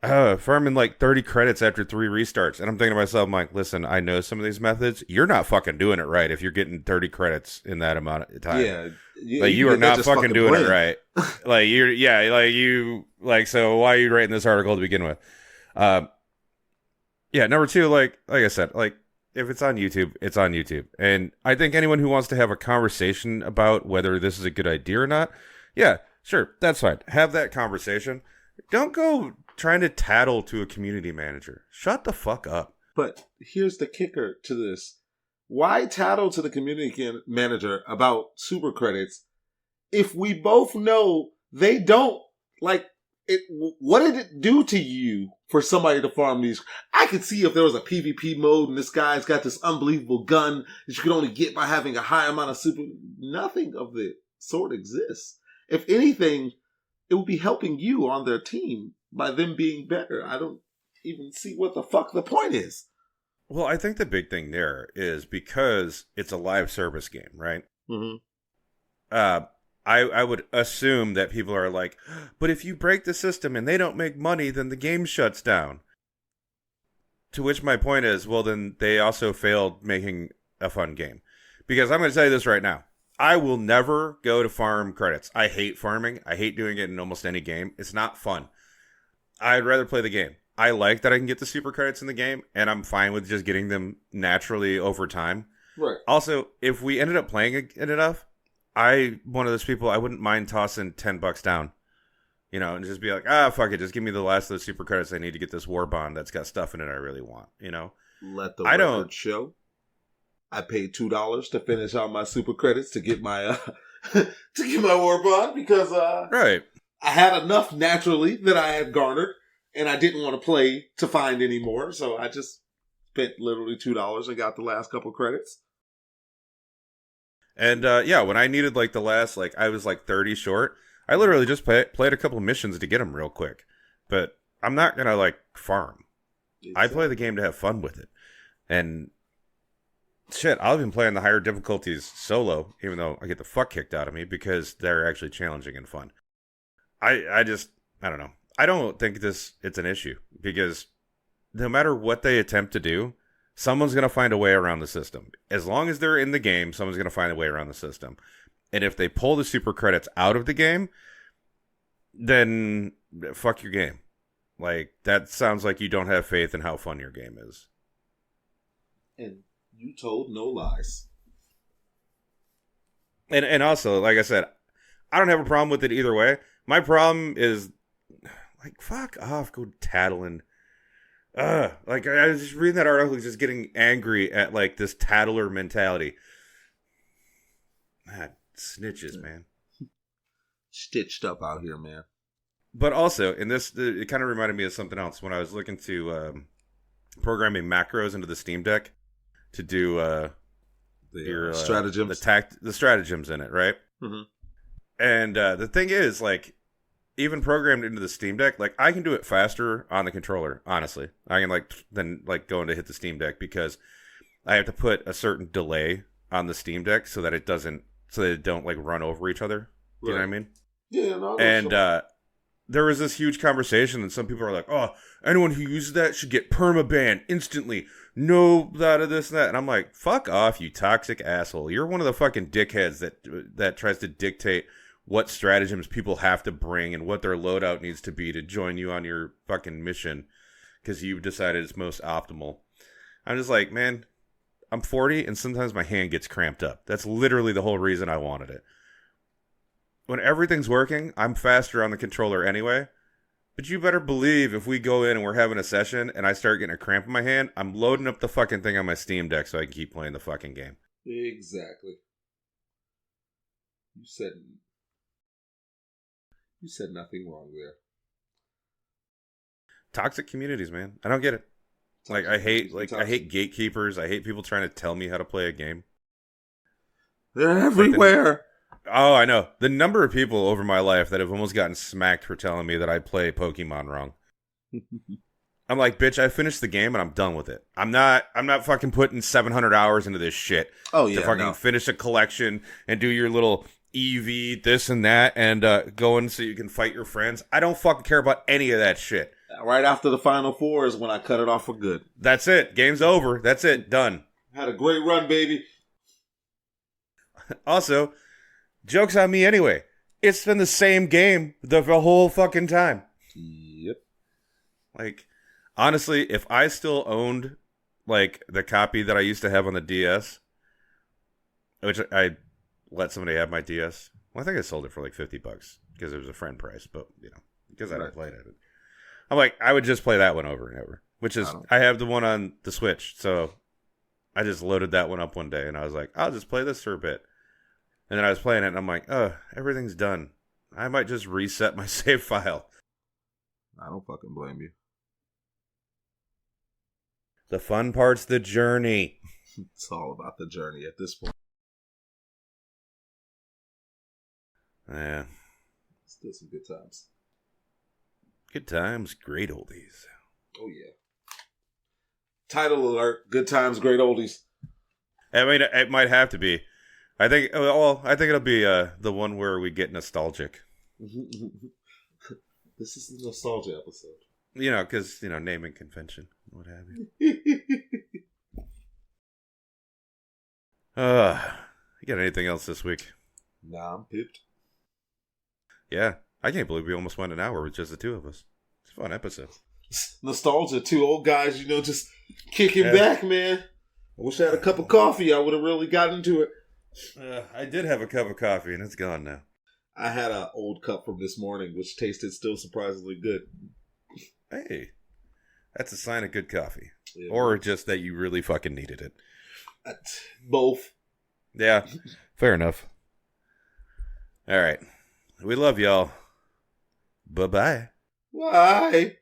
[SPEAKER 1] farming like 30 credits after 3 restarts. And I'm thinking to myself, I'm like, listen, I know some of these methods. You're not fucking doing it right if you're getting 30 credits in that amount of time.
[SPEAKER 2] Yeah,
[SPEAKER 1] like you are not fucking doing it right. Like you're, yeah, like you, like, so why are you writing this article to begin with? Yeah, number 2, like I said, like if it's on YouTube, it's on YouTube. And I think anyone who wants to have a conversation about whether this is a good idea or not, yeah, sure, that's fine. Have that conversation. Don't go trying to tattle to a community manager. Shut the fuck up.
[SPEAKER 2] But here's the kicker to this. Why tattle to the community manager about super credits if we both know they don't, like, it? What did it do to you for somebody to farm these? I could see if there was a PvP mode and this guy's got this unbelievable gun that you can only get by having a high amount of super. Nothing of the sort exists. If anything, it would be helping you on their team by them being better. I don't even see what the fuck the point is.
[SPEAKER 1] Well, I think the big thing there is because it's a live service game, right?
[SPEAKER 2] Mm-hmm.
[SPEAKER 1] I would assume that people are like, but if you break the system and they don't make money, then the game shuts down. To which my point is, well, then they also failed making a fun game. Because I'm going to tell you this right now. I will never go to farm credits. I hate farming. I hate doing it in almost any game. It's not fun. I'd rather play the game. I like that I can get the super credits in the game, and I'm fine with just getting them naturally over time.
[SPEAKER 2] Right.
[SPEAKER 1] Also, if we ended up playing it enough, one of those people, I wouldn't mind tossing $10 down, and just be like, fuck it, just give me the last of those super credits I need to get this war bond that's got stuff in it I really want,
[SPEAKER 2] Let the record show. I paid $2 to finish all my super credits to get my war bond because
[SPEAKER 1] right.
[SPEAKER 2] I had enough naturally that I had garnered, and I didn't want to play to find any more, so I just spent literally $2 and got the last couple credits.
[SPEAKER 1] And when I needed like the last, like I was like 30 short, I literally just played a couple missions to get them real quick. But I'm not gonna like farm. Exactly. I play the game to have fun with it, and shit, I'll even play on the higher difficulties solo, even though I get the fuck kicked out of me because they're actually challenging and fun. I don't know. I don't think it's an issue because no matter what they attempt to do, someone's going to find a way around the system. As long as they're in the game, someone's going to find a way around the system. And if they pull the super credits out of the game, then fuck your game. Like, that sounds like you don't have faith in how fun your game is.
[SPEAKER 2] And you told no lies.
[SPEAKER 1] And also, like I said, I don't have a problem with it either way. My problem is, like, fuck off, go tattling. Like, I was just reading that article, just getting angry at, like, this tattler mentality. God, snitches, man.
[SPEAKER 2] Stitched up out here, man.
[SPEAKER 1] But also, in this, it kind of reminded me of something else. When I was looking to programming macros into the Steam Deck to do your
[SPEAKER 2] stratagems.
[SPEAKER 1] The stratagems in it, right?
[SPEAKER 2] Mm-hmm.
[SPEAKER 1] And the thing is, like, even programmed into the Steam Deck, like, I can do it faster on the controller, honestly. I can, than going to hit the Steam Deck because I have to put a certain delay on the Steam Deck so that it don't, like, run over each other. You know what I mean?
[SPEAKER 2] Yeah, no.
[SPEAKER 1] And there was this huge conversation, and some people are like, oh, anyone who uses that should get permaban instantly. No, that of this and that. And I'm like, fuck off, you toxic asshole. You're one of the fucking dickheads that tries to dictate what stratagems people have to bring and what their loadout needs to be to join you on your fucking mission because you've decided it's most optimal. I'm just like, man, I'm 40 and sometimes my hand gets cramped up. That's literally the whole reason I wanted it. When everything's working, I'm faster on the controller anyway. But you better believe if we go in and we're having a session and I start getting a cramp in my hand, I'm loading up the fucking thing on my Steam Deck so I can keep playing the fucking game.
[SPEAKER 2] Exactly. You said nothing wrong there.
[SPEAKER 1] Toxic communities, man. I don't get it. I hate gatekeepers. I hate people trying to tell me how to play a game.
[SPEAKER 2] They're everywhere.
[SPEAKER 1] Oh, I know. The number of people over my life that have almost gotten smacked for telling me that I play Pokemon wrong. I'm like, bitch, I finished the game and I'm done with it. I'm not fucking putting 700 hours into this shit.
[SPEAKER 2] Oh, yeah.
[SPEAKER 1] To fucking finish a collection and do your little EV, this and that, and go in so you can fight your friends. I don't fucking care about any of that shit.
[SPEAKER 2] Right after the Final Four is when I cut it off for good.
[SPEAKER 1] That's it. Game's over. That's it. Done.
[SPEAKER 2] Had a great run, baby.
[SPEAKER 1] Also, joke's on me anyway. It's been the same game the whole fucking time.
[SPEAKER 2] Yep.
[SPEAKER 1] Like, honestly, if I still owned, like, the copy that I used to have on the DS, which I let somebody have my DS. Well, I think I sold it for like $50 because it was a friend price, but, you know, because I don't play it. I'm like, I would just play that one over and over, which is, I have the one on the Switch, so I just loaded that one up one day, and I was like, I'll just play this for a bit. And then I was playing it, and I'm like, everything's done. I might just reset my save file.
[SPEAKER 2] I don't fucking blame you.
[SPEAKER 1] The fun part's the journey.
[SPEAKER 2] It's all about the journey at this point.
[SPEAKER 1] Yeah.
[SPEAKER 2] Still some good times.
[SPEAKER 1] Good times, great oldies.
[SPEAKER 2] Oh, yeah. Title alert, good times, great oldies.
[SPEAKER 1] I mean, it might have to be. I think it'll be the one where we get nostalgic.
[SPEAKER 2] This is the nostalgia episode.
[SPEAKER 1] You know, because, you know, naming convention, what have you. You got anything else this week?
[SPEAKER 2] Nah, I'm pipped.
[SPEAKER 1] Yeah, I can't believe we almost went an hour with just the two of us. It's a fun episode.
[SPEAKER 2] Nostalgia, two old guys, you know, just kicking back, man. I wish I had a cup of coffee. I would have really got into it.
[SPEAKER 1] I did have a cup of coffee, and it's gone now.
[SPEAKER 2] I had an old cup from this morning, which tasted still surprisingly good.
[SPEAKER 1] Hey, that's a sign of good coffee.
[SPEAKER 2] Yeah.
[SPEAKER 1] Or just that you really fucking needed it.
[SPEAKER 2] Both.
[SPEAKER 1] Yeah, fair enough. All right. We love y'all. Bye-bye.
[SPEAKER 2] Bye.